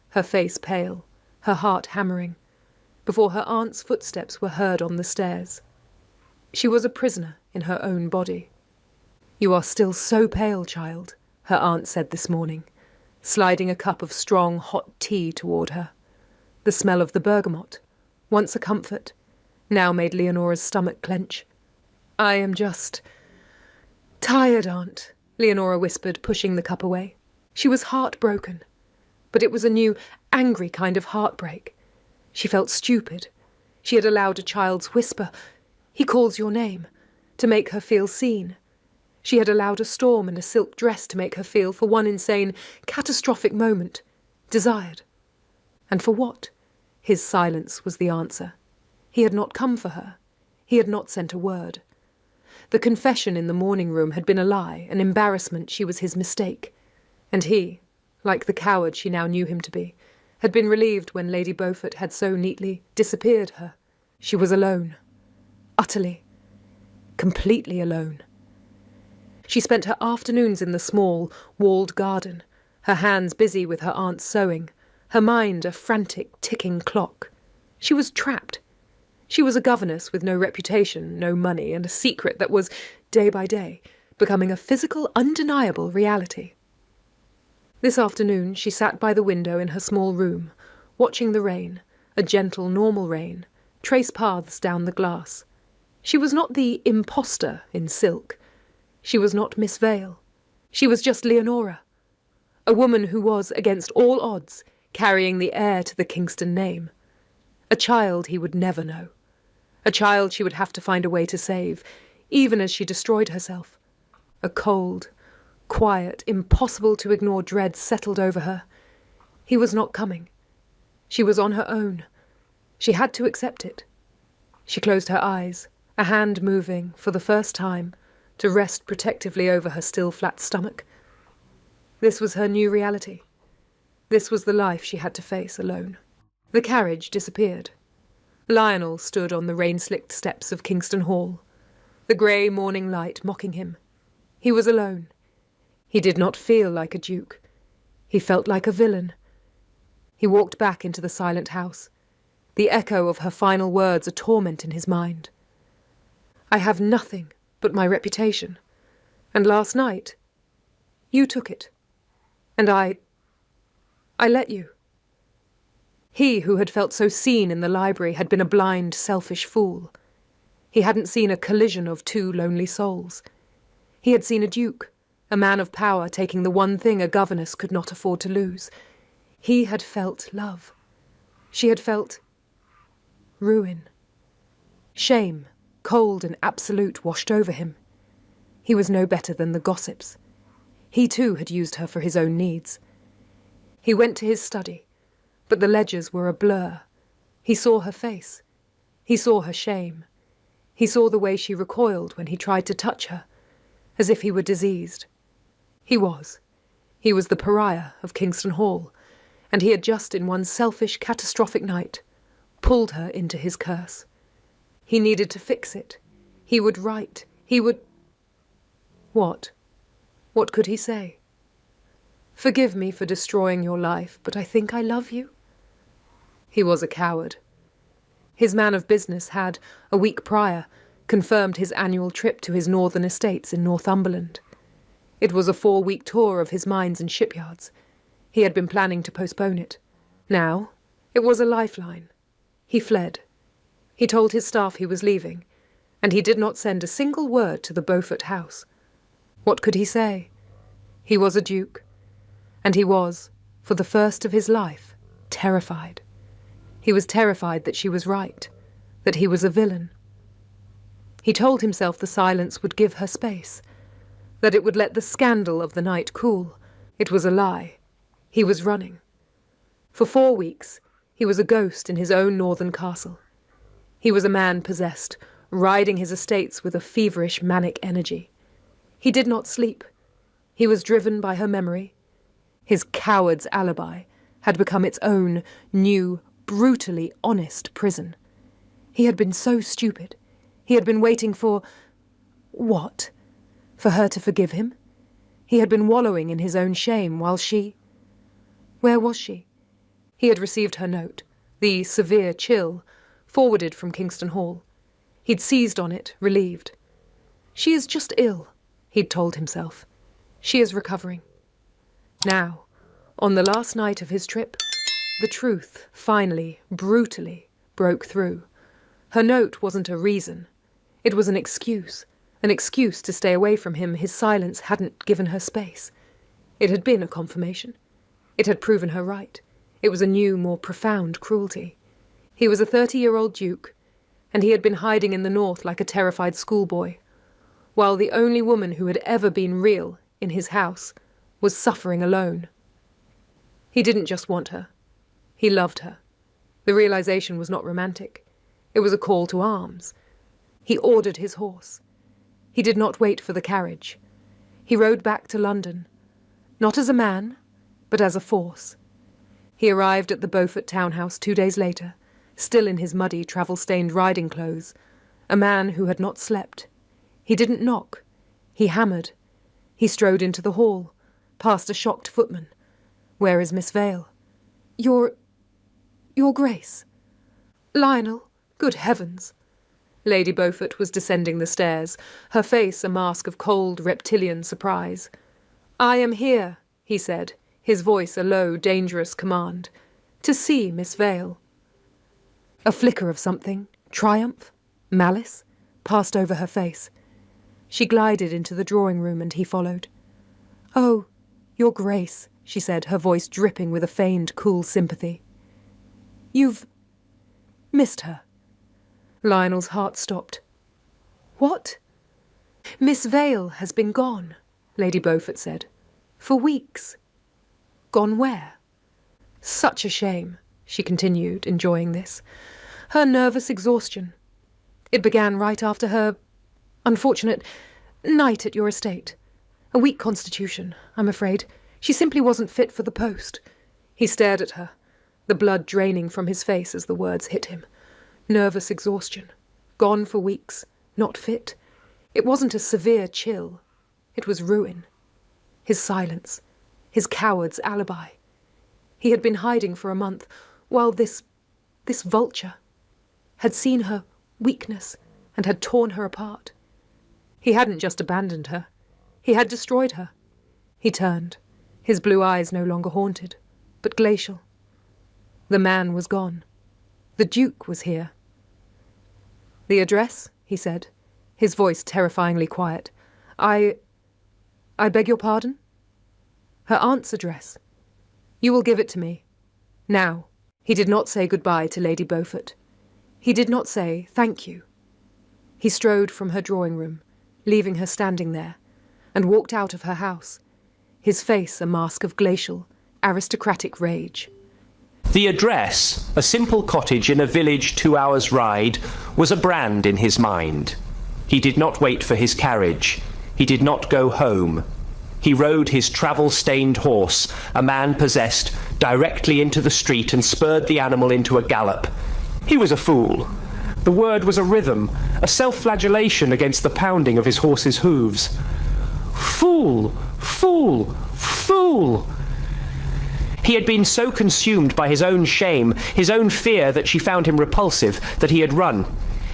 her face pale, her heart hammering. before her aunt's footsteps were heard on the stairs. She was a prisoner in her own body. "You are still so pale, child," her aunt said this morning, sliding a cup of strong, hot tea toward her. The smell of the bergamot, once a comfort, now made Leonora's stomach clench. "I am just tired, Aunt," Leonora whispered, pushing the cup away. She was heartbroken, but it was a new, angry kind of heartbreak. She felt stupid. She had allowed a child's whisper, "He calls your name," to make her feel seen. She had allowed a storm and a silk dress to make her feel, for one insane, catastrophic moment, desired. And for what? His silence was the answer. He had not come for her. He had not sent a word. The confession in the morning room had been a lie, an embarrassment. She was his mistake. And he, like the coward she now knew him to be, had been relieved when Lady Beaufort had so neatly disappeared her. She was alone. Utterly, completely alone. She spent her afternoons in the small, walled garden, her hands busy with her aunt's sewing, her mind a frantic, ticking clock. She was trapped. She was a governess with no reputation, no money, and a secret that was, day by day, becoming a physical, undeniable reality. This afternoon she sat by the window in her small room, watching the rain, a gentle, normal rain, trace paths down the glass. She was not the imposter in silk. She was not Miss Vale. She was just Leonora, a woman who was, against all odds, carrying the heir to the Kingston name. A child he would never know. A child she would have to find a way to save, even as she destroyed herself. A cold, quiet, impossible to ignore dread settled over her. He was not coming. She was on her own. She had to accept it. She closed her eyes, a hand moving, for the first time, to rest protectively over her still flat stomach. This was her new reality. This was the life she had to face alone. The carriage disappeared. Lionel stood on the rain-slicked steps of Kingston Hall, the grey morning light mocking him. He was alone. He did not feel like a duke. He felt like a villain. He walked back into the silent house, the echo of her final words a torment in his mind. "I have nothing but my reputation. And last night, you took it. And I let you." He who had felt so seen in the library had been a blind, selfish fool. He hadn't seen a collision of two lonely souls. He had seen a duke, a man of power, taking the one thing a governess could not afford to lose. He had felt love. She had felt ruin. Shame, cold and absolute, washed over him. He was no better than the gossips. He too had used her for his own needs. He went to his study, but the ledgers were a blur. He saw her face. He saw her shame. He saw the way she recoiled when he tried to touch her, as if he were diseased. He was. He was the pariah of Kingston Hall, and he had just in one selfish, catastrophic night pulled her into his curse. He needed to fix it. He would write. He would... What? What could he say? "Forgive me for destroying your life, but I think I love you." He was a coward. His man of business had, a week prior, confirmed his annual trip to his northern estates in Northumberland. It was a 4-week tour of his mines and shipyards. He had been planning to postpone it. Now, it was a lifeline. He fled. He told his staff he was leaving, and he did not send a single word to the Beaufort house. What could he say? He was a duke, and he was, for the first of his life, terrified. He was terrified that she was right, that he was a villain. He told himself the silence would give her space, that it would let the scandal of the night cool. It was a lie. He was running. For 4 weeks, he was a ghost in his own northern castle. He was a man possessed, riding his estates with a feverish, manic energy. He did not sleep. He was driven by her memory. His coward's alibi had become its own new, brutally honest prison. He had been so stupid. He had been waiting for... what? For her to forgive him? He had been wallowing in his own shame while she... Where was she? He had received her note, the severe chill, forwarded from Kingston Hall. He'd seized on it, relieved. She is just ill, he'd told himself. She is recovering. Now, on the last night of his trip, the truth, finally, brutally, broke through. Her note wasn't a reason. It was an excuse to stay away from him. His silence hadn't given her space. It had been a confirmation. It had proven her right. It was a new, more profound cruelty. He was a 30-year-old duke, and he had been hiding in the north like a terrified schoolboy, while the only woman who had ever been real in his house was suffering alone. He didn't just want her. He loved her. The realization was not romantic. It was a call to arms. He ordered his horse. He did not wait for the carriage. He rode back to London, not as a man, but as a force. He arrived at the Beaufort townhouse 2 days later, still in his muddy, travel-stained riding clothes, a man who had not slept. He didn't knock. He hammered. He strode into the hall, past a shocked footman. "Where is Miss Vale?" Your Grace." "Lionel, good heavens." Lady Beaufort was descending the stairs, her face a mask of cold, reptilian surprise. "I am here," he said, his voice a low, dangerous command. "To see Miss Vale." A flicker of something, triumph, malice, passed over her face. She glided into the drawing-room and he followed. "Oh, Your Grace," she said, her voice dripping with a feigned, cool sympathy. "You've missed her." Lionel's heart stopped. "What?" "Miss Vale has been gone," Lady Beaufort said. "For weeks." "Gone where?" "Such a shame," she continued, enjoying this. "Her nervous exhaustion. It began right after her unfortunate night at your estate. A weak constitution, I'm afraid. She simply wasn't fit for the post." He stared at her, the blood draining from his face as the words hit him. Nervous exhaustion. Gone for weeks. Not fit. It wasn't a severe chill. It was ruin. His silence. His coward's alibi. He had been hiding for a month, while this vulture had seen her weakness and had torn her apart. He hadn't just abandoned her. He had destroyed her. He turned, his blue eyes no longer haunted, but glacial. The man was gone. The Duke was here. "The address?" he said, his voice terrifyingly quiet. I beg your pardon?" "Her aunt's address. You will give it to me. Now." He did not say goodbye to Lady Beaufort. He did not say thank you. He strode from her drawing-room, leaving her standing there, and walked out of her house, his face a mask of glacial, aristocratic rage. The address, a simple cottage in a village 2 hours' ride, was a brand in his mind. He did not wait for his carriage. He did not go home. He rode his travel-stained horse, a man possessed, directly into the street and spurred the animal into a gallop. He was a fool. The word was a rhythm, a self-flagellation against the pounding of his horse's hooves. Fool! Fool! Fool! He had been so consumed by his own shame, his own fear that she found him repulsive, that he had run.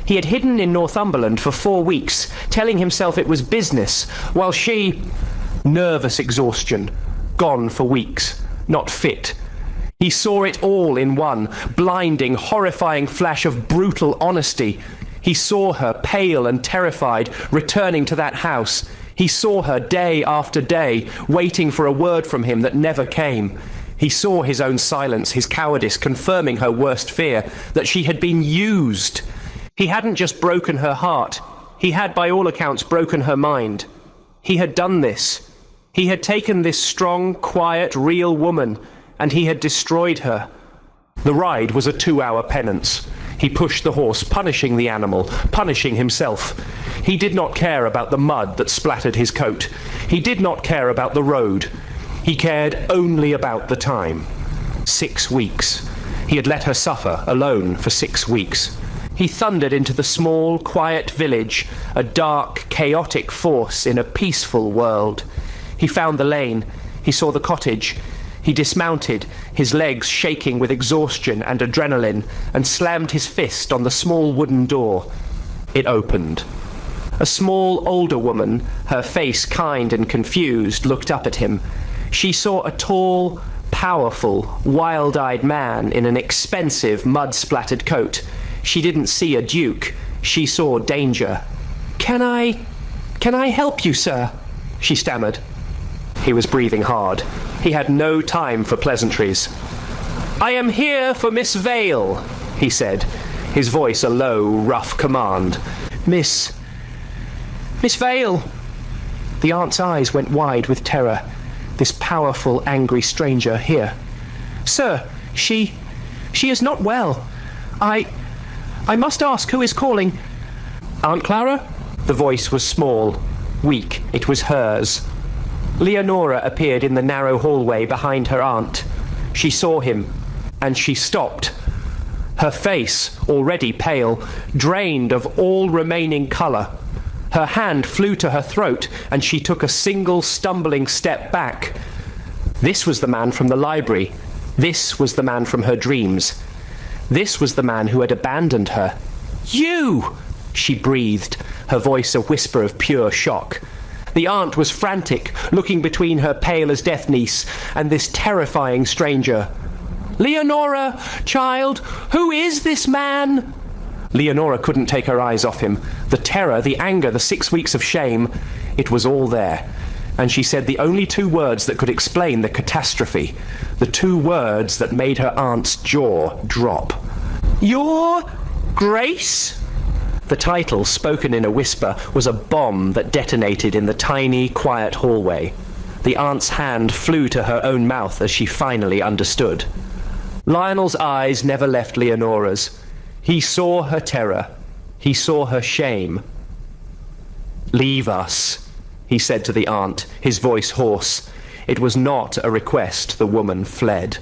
He had hidden in Northumberland for 4 weeks, telling himself it was business, while she... Nervous exhaustion. Gone for weeks. Not fit. He saw it all in one, blinding, horrifying flash of brutal honesty. He saw her, pale and terrified, returning to that house. He saw her day after day, waiting for a word from him that never came. He saw his own silence, his cowardice, confirming her worst fear, that she had been used. He hadn't just broken her heart. He had, by all accounts, broken her mind. He had done this. He had taken this strong, quiet, real woman, and he had destroyed her. The ride was a 2-hour penance. He pushed the horse, punishing the animal, punishing himself. He did not care about the mud that splattered his coat. He did not care about the road. He cared only about the time. 6 weeks. He had let her suffer, alone, for 6 weeks. He thundered into the small, quiet village, a dark, chaotic force in a peaceful world. He found the lane. He saw the cottage. He dismounted, his legs shaking with exhaustion and adrenaline, and slammed his fist on the small wooden door. It opened. A small, older woman, her face kind and confused, looked up at him. She saw a tall, powerful, wild-eyed man in an expensive, mud-splattered coat. She didn't see a duke. She saw danger. Can I help you, sir?" she stammered. He was breathing hard. He had no time for pleasantries. "I am here for Miss Vale," he said, his voice a low, rough command. Miss Vale." The aunt's eyes went wide with terror. This powerful, angry stranger here. "Sir, she is not well. I must ask who is calling." "Aunt Clara?" The voice was small, weak. It was hers. Leonora appeared in the narrow hallway behind her aunt. She saw him, and she stopped. Her face, already pale, drained of all remaining colour. Her hand flew to her throat, and she took a single stumbling step back. This was the man from the library. This was the man from her dreams. This was the man who had abandoned her. "You!" she breathed, her voice a whisper of pure shock. The aunt was frantic, looking between her pale-as-death niece and this terrifying stranger. "Leonora, child, who is this man?" Leonora couldn't take her eyes off him. The terror, the anger, the 6 weeks of shame, it was all there. And she said the only two words that could explain the catastrophe, the two words that made her aunt's jaw drop. "Your Grace?" The title, spoken in a whisper, was a bomb that detonated in the tiny, quiet hallway. The aunt's hand flew to her own mouth as she finally understood. Lionel's eyes never left Leonora's. He saw her terror. He saw her shame. "Leave us," he said to the aunt, his voice hoarse. It was not a request. The woman fled.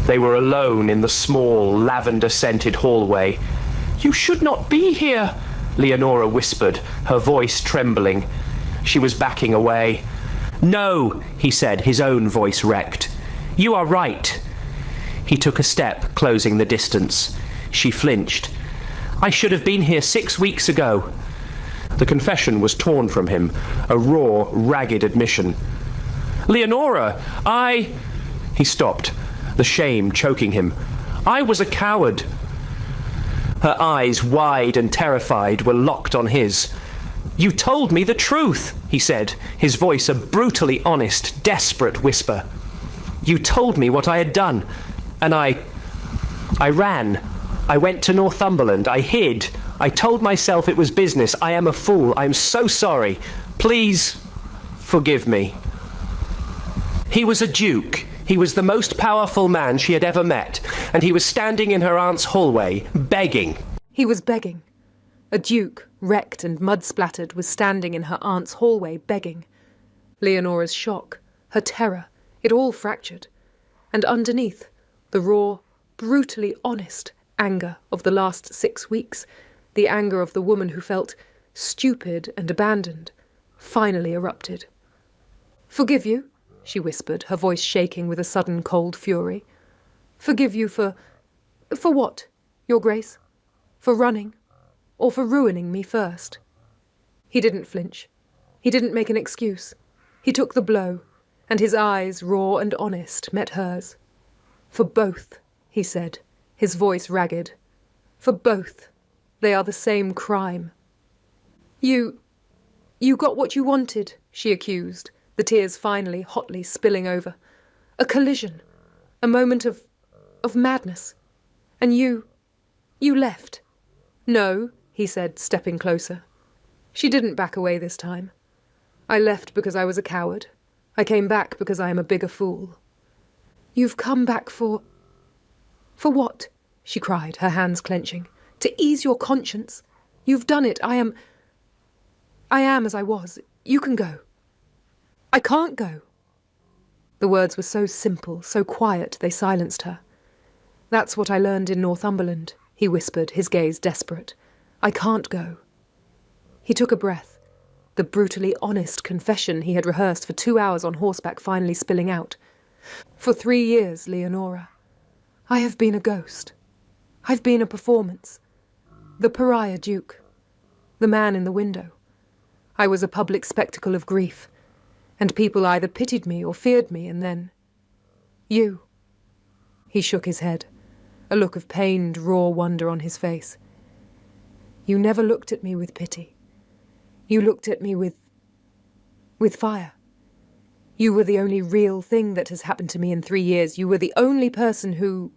They were alone in the small, lavender-scented hallway. "You should not be here," Leonora whispered, her voice trembling. She was backing away. "No," he said, his own voice wrecked. "You are right." He took a step, closing the distance. She flinched. "I should have been here 6 weeks ago." The confession was torn from him, a raw, ragged admission. "Leonora, He stopped, the shame choking him. "I was a coward." Her eyes, wide and terrified, were locked on his. "You told me the truth," he said, his voice a brutally honest, desperate whisper. "You told me what I had done, and I ran. I went to Northumberland. I hid. I told myself it was business. I am a fool. I am so sorry. Please forgive me." He was a duke. He was the most powerful man she had ever met, and he was standing in her aunt's hallway, begging. He was begging. A duke, wrecked and mud-splattered, was standing in her aunt's hallway, begging. Leonora's shock, her terror, it all fractured. And underneath, the raw, brutally honest anger of the last 6 weeks, the anger of the woman who felt stupid and abandoned, finally erupted. "Forgive you," she whispered, her voice shaking with a sudden cold fury. "Forgive you for what, Your Grace? For running? Or for ruining me first?" He didn't flinch. He didn't make an excuse. He took the blow, and his eyes, raw and honest, met hers. "For both," he said, his voice ragged. "For both. They are the same crime." You got what you wanted," she accused, the tears finally, hotly spilling over. "A collision. A moment of madness. And you left." "No," he said, stepping closer. She didn't back away this time. "I left because I was a coward. I came back because I am a bigger fool." "You've come back for what?" she cried, her hands clenching. "To ease your conscience. You've done it. I am as I was. You can go." "I can't go." The words were so simple, so quiet, they silenced her. "That's what I learned in Northumberland," he whispered, his gaze desperate. "I can't go." He took a breath, the brutally honest confession he had rehearsed for 2 hours on horseback finally spilling out. For 3 years, Leonora, I have been a ghost. I've been a performance. The pariah duke. The man in the window. I was a public spectacle of grief, and people either pitied me or feared me, and then... you. He shook his head, a look of pained, raw wonder on his face. You never looked at me with pity. You looked at me with fire. You were the only real thing that has happened to me in 3 years. You were the only person who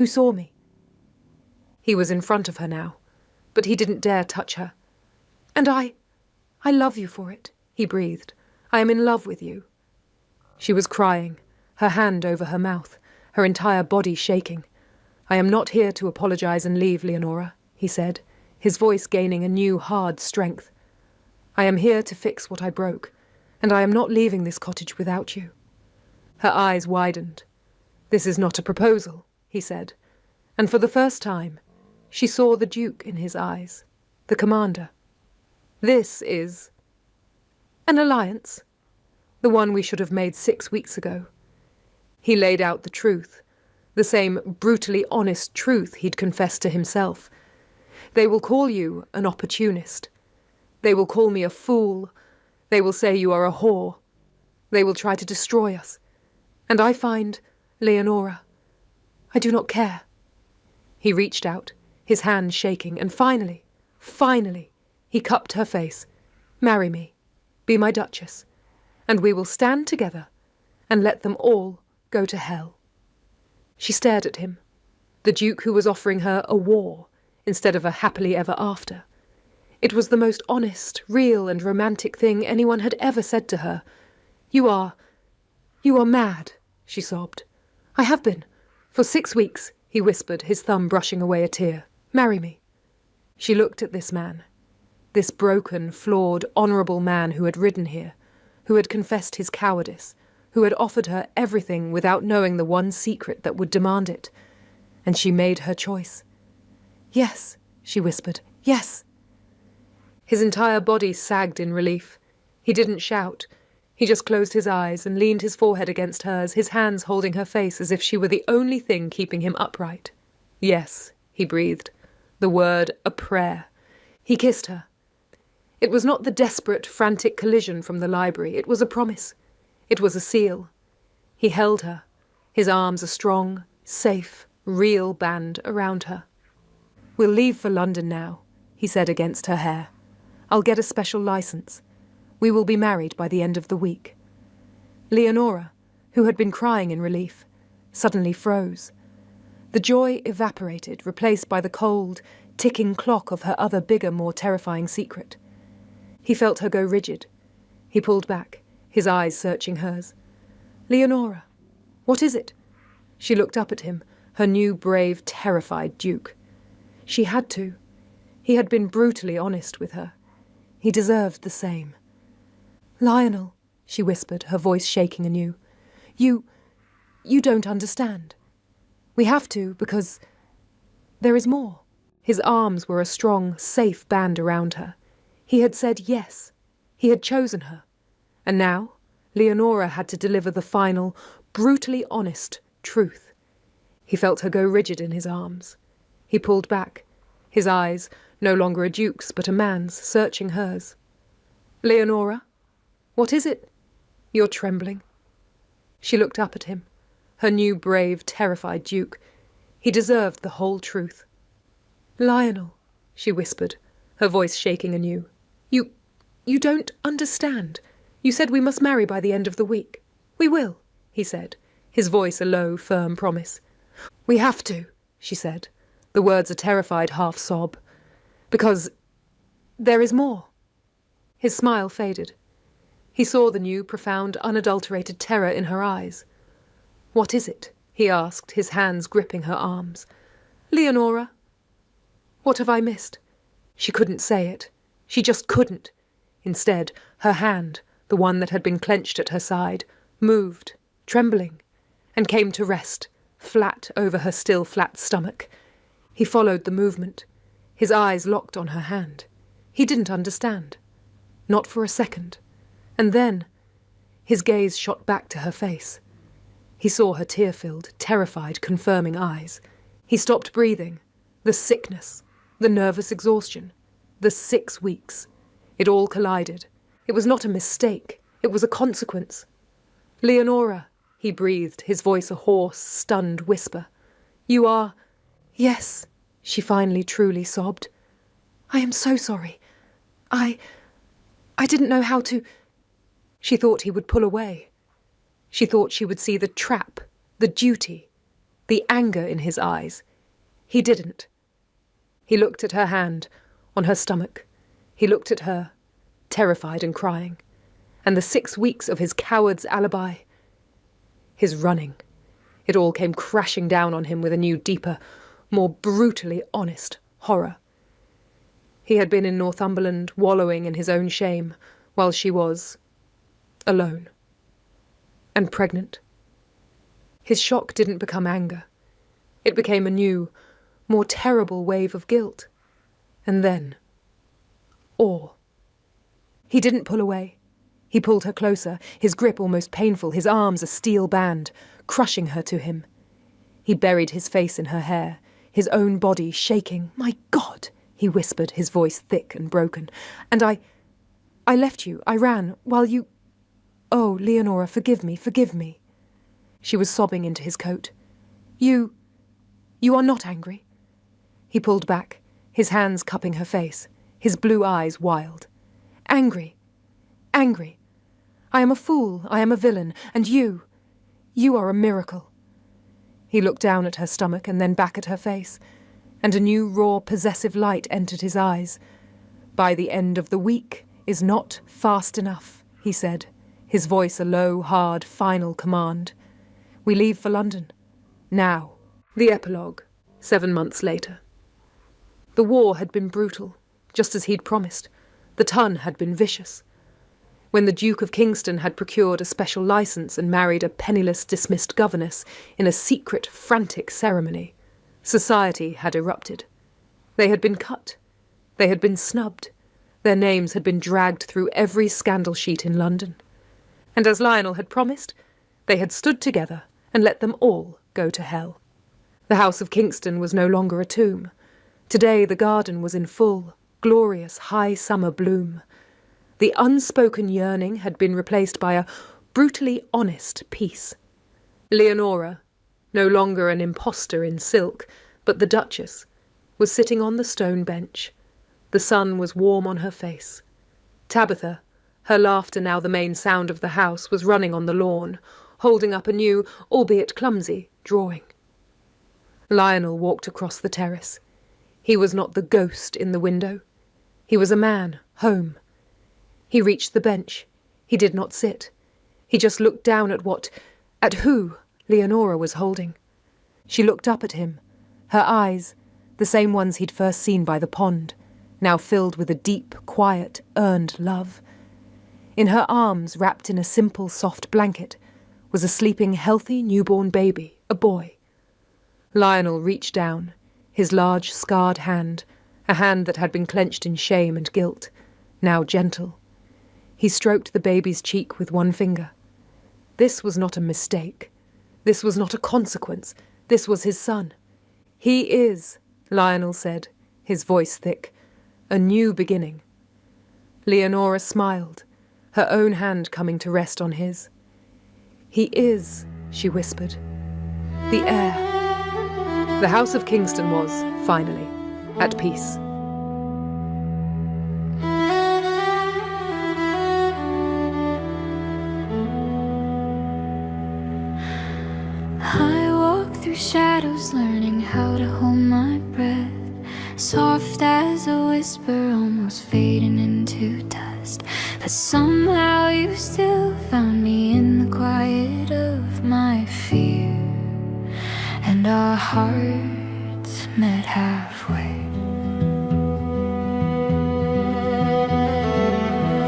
saw me. He was in front of her now, but he didn't dare touch her. And I love you for it, he breathed. I am in love with you. She was crying, her hand over her mouth, her entire body shaking. I am not here to apologize and leave, Leonora, he said, his voice gaining a new, hard strength. I am here to fix what I broke, and I am not leaving this cottage without you. Her eyes widened. This is not a proposal, he said, and for the first time, she saw the Duke in his eyes, the commander. This is an alliance, the one we should have made 6 weeks ago. He laid out the truth, the same brutally honest truth he'd confessed to himself. They will call you an opportunist. They will call me a fool. They will say you are a whore. They will try to destroy us. And I find, Leonora, I do not care. He reached out, his hand shaking, and finally, he cupped her face. Marry me, be my duchess, and we will stand together and let them all go to hell. She stared at him, the Duke who was offering her a war instead of a happily ever after. It was the most honest, real, and romantic thing anyone had ever said to her. You are mad, she sobbed. I have been. For 6 weeks, he whispered, his thumb brushing away a tear. Marry me. She looked at this man, this broken, flawed, honourable man who had ridden here, who had confessed his cowardice, who had offered her everything without knowing the one secret that would demand it. And she made her choice. Yes, she whispered, yes. His entire body sagged in relief. He didn't shout. He just closed his eyes and leaned his forehead against hers, his hands holding her face as if she were the only thing keeping him upright. Yes, he breathed. The word, a prayer. He kissed her. It was not the desperate, frantic collision from the library. It was a promise. It was a seal. He held her, his arms a strong, safe, real band around her. We'll leave for London now, he said against her hair. I'll get a special license. We will be married by the end of the week. Leonora, who had been crying in relief, suddenly froze. The joy evaporated, replaced by the cold, ticking clock of her other bigger, more terrifying secret. He felt her go rigid. He pulled back, his eyes searching hers. Leonora, what is it? She looked up at him, her new, brave, terrified Duke. She had to. He had been brutally honest with her. He deserved the same. Lionel, she whispered, her voice shaking anew. You don't understand. We have to, because there is more. His arms were a strong, safe band around her. He had said yes. He had chosen her. And now, Leonora had to deliver the final, brutally honest truth. He felt her go rigid in his arms. He pulled back, his eyes, no longer a duke's but a man's, searching hers. Leonora, what is it? You're trembling. She looked up at him, her new, brave, terrified Duke. He deserved the whole truth. Lionel, she whispered, her voice shaking anew. You don't understand. You said we must marry by the end of the week. We will, he said, his voice a low, firm promise. We have to, she said, the words a terrified half-sob. Because there is more. His smile faded. He saw the new, profound, unadulterated terror in her eyes. What is it? He asked, his hands gripping her arms. Leonora, what have I missed? She couldn't say it. She just couldn't. Instead, her hand, the one that had been clenched at her side, moved, trembling, and came to rest, flat over her still flat stomach. He followed the movement, his eyes locked on her hand. He didn't understand. Not for a second. And then, his gaze shot back to her face. He saw her tear-filled, terrified, confirming eyes. He stopped breathing. The sickness, the nervous exhaustion, the 6 weeks. It all collided. It was not a mistake. It was a consequence. "Leonora," he breathed, his voice a hoarse, stunned whisper. "You are—" "Yes," she finally truly sobbed. "I am so sorry. I didn't know how to—" She thought he would pull away. She thought she would see the trap, the duty, the anger in his eyes. He didn't. He looked at her hand, on her stomach. He looked at her, terrified and crying. And the 6 weeks of his coward's alibi. His running. It all came crashing down on him with a new, deeper, more brutally honest horror. He had been in Northumberland, wallowing in his own shame, while she was alone. And pregnant. His shock didn't become anger. It became a new, more terrible wave of guilt. And then awe. He didn't pull away. He pulled her closer, his grip almost painful, his arms a steel band, crushing her to him. He buried his face in her hair, his own body shaking. "My God," he whispered, his voice thick and broken. "And I left you, I ran, while you— Oh, Leonora, forgive me, forgive me." She was sobbing into his coat. You are not angry?" He pulled back, his hands cupping her face, his blue eyes wild. "Angry. Angry. I am a fool, I am a villain, and you are a miracle." He looked down at her stomach and then back at her face, and a new raw possessive light entered his eyes. "By the end of the week is not fast enough," he said, his voice a low, hard, final command. "We leave for London. Now." The epilogue, 7 months later. The war had been brutal, just as he'd promised. The ton had been vicious. When the Duke of Kingston had procured a special licence and married a penniless, dismissed governess in a secret, frantic ceremony, society had erupted. They had been cut. They had been snubbed. Their names had been dragged through every scandal sheet in London. And as Lionel had promised, they had stood together and let them all go to hell. The House of Kingston was no longer a tomb. Today the garden was in full, glorious, high summer bloom. The unspoken yearning had been replaced by a brutally honest peace. Leonora, no longer an impostor in silk, but the Duchess, was sitting on the stone bench. The sun was warm on her face. Tabitha, her laughter now the main sound of the house, was running on the lawn, holding up a new, albeit clumsy, drawing. Lionel walked across the terrace. He was not the ghost in the window. He was a man, home. He reached the bench. He did not sit. He just looked down at who Leonora was holding. She looked up at him, her eyes, the same ones he'd first seen by the pond, now filled with a deep, quiet, earned love. In her arms, wrapped in a simple, soft blanket, was a sleeping, healthy, newborn baby, a boy. Lionel reached down, his large, scarred hand, a hand that had been clenched in shame and guilt, now gentle. He stroked the baby's cheek with one finger. This was not a mistake. This was not a consequence. This was his son. "He is," Lionel said, his voice thick, "a new beginning." Leonora smiled, her own hand coming to rest on his. "He is," she whispered, "the heir." The House of Kingston was, finally, at peace. I walk through shadows, learning how to hold my breath, soft as a whisper, almost fading into dust. But somehow you still found me in the quiet of my fear, and our hearts met halfway.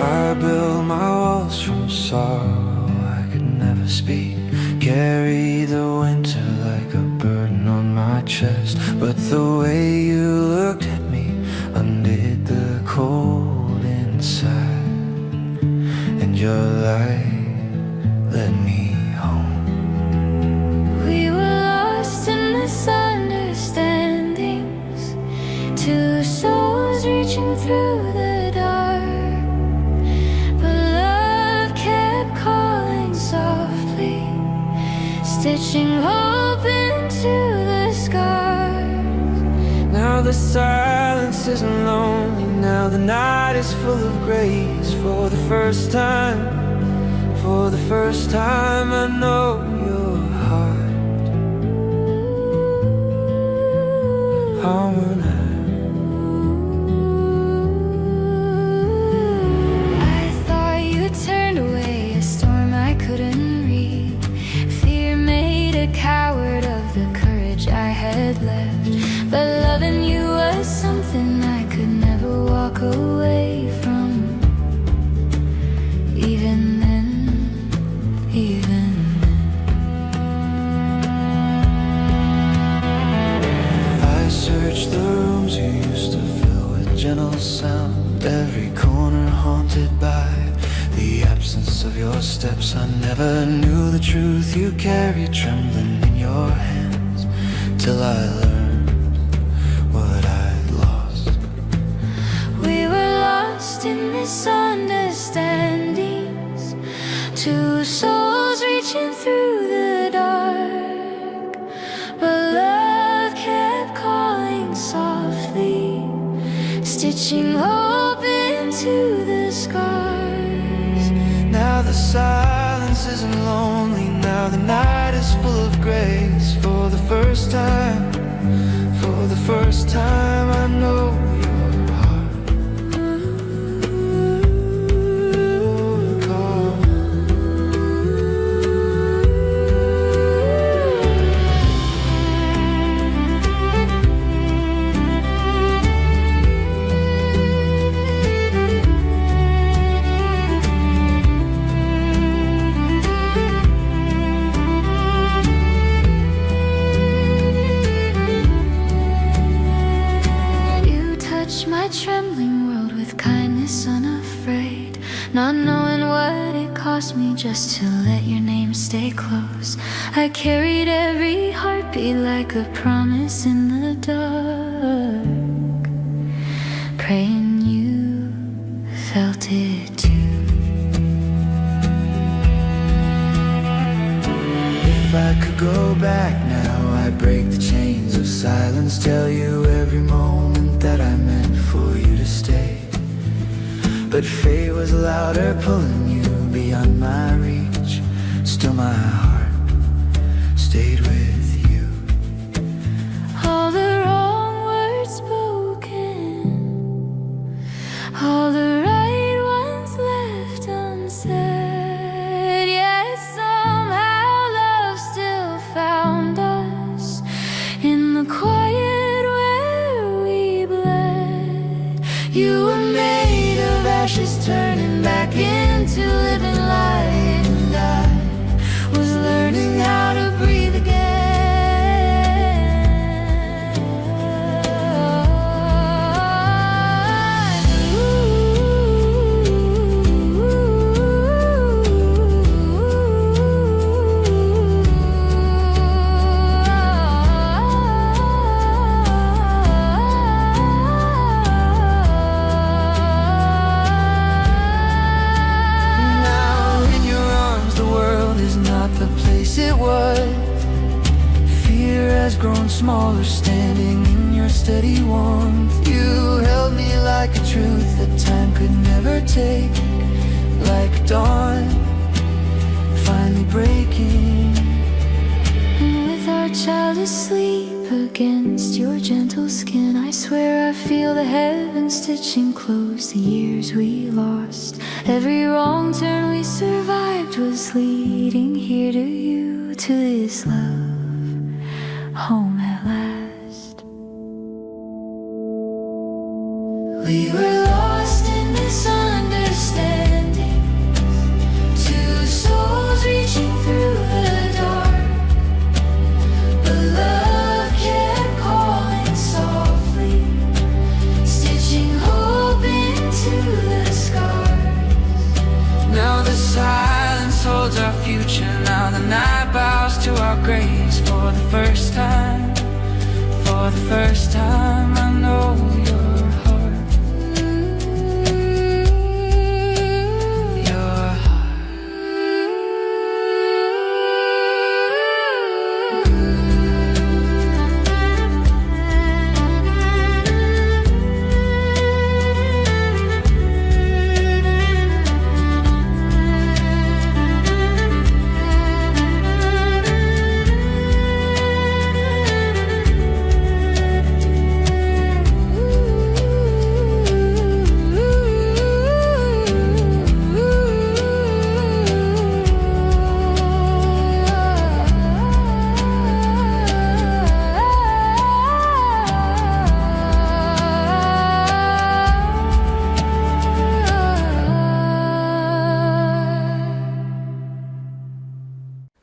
I built my walls from sorrow I could never speak, carry the winter like a burden on my chest. But the way you looked at me undid the cold inside, and your light led me home. stitching hope into the scars. Now the silence isn't lonely, now the night is full of grace. For the first time I know your heart. Harmonize. I thought you turned away, a storm I couldn't read. Fear made a coward of the courage I had left. But loving you was something I could never walk away from. Even then, even I searched the rooms you used to fill with gentle sound, every corner haunted by the absence of your steps. I never knew the truth you carried trembling in your hands, till I learned what I'd lost. we were lost in misunderstandings, two souls reaching through the dark. But love kept calling softly, stitching hope into the scars. Now the silence isn't lonely, now the night is full of grace. For the first time I know your heart. My trembling world with kindness unafraid, not knowing what it cost me just to let your name stay close. I carried every heartbeat like a promise in the dark, praying you felt it too. If I could go back now, I'd break the chains of silence, tell you every moment that I meant for you to stay. But fate was louder, pulling you beyond my reach. Still my heart stayed with you. All the wrong words spoken, all the right ones left unsaid. Yet somehow love still found us in the quiet where we bled. You were made of ashes turning back into living light, and I was learning how to breathe again. It was. Fear has grown smaller, standing in your steady warmth. You held me like a truth that time could never take, like dawn finally breaking. And with our child asleep against your gentle skin, I swear I feel the heavens stitching close the years we lost. Every wrong turn we survived was leading here to you, to this love, home at last. We were lost in misunderstandings, two souls reaching through the dark. But love kept calling softly, stitching hope into the scars. Now the silence holds our future, now the night bows to our grace. For the first time I know you're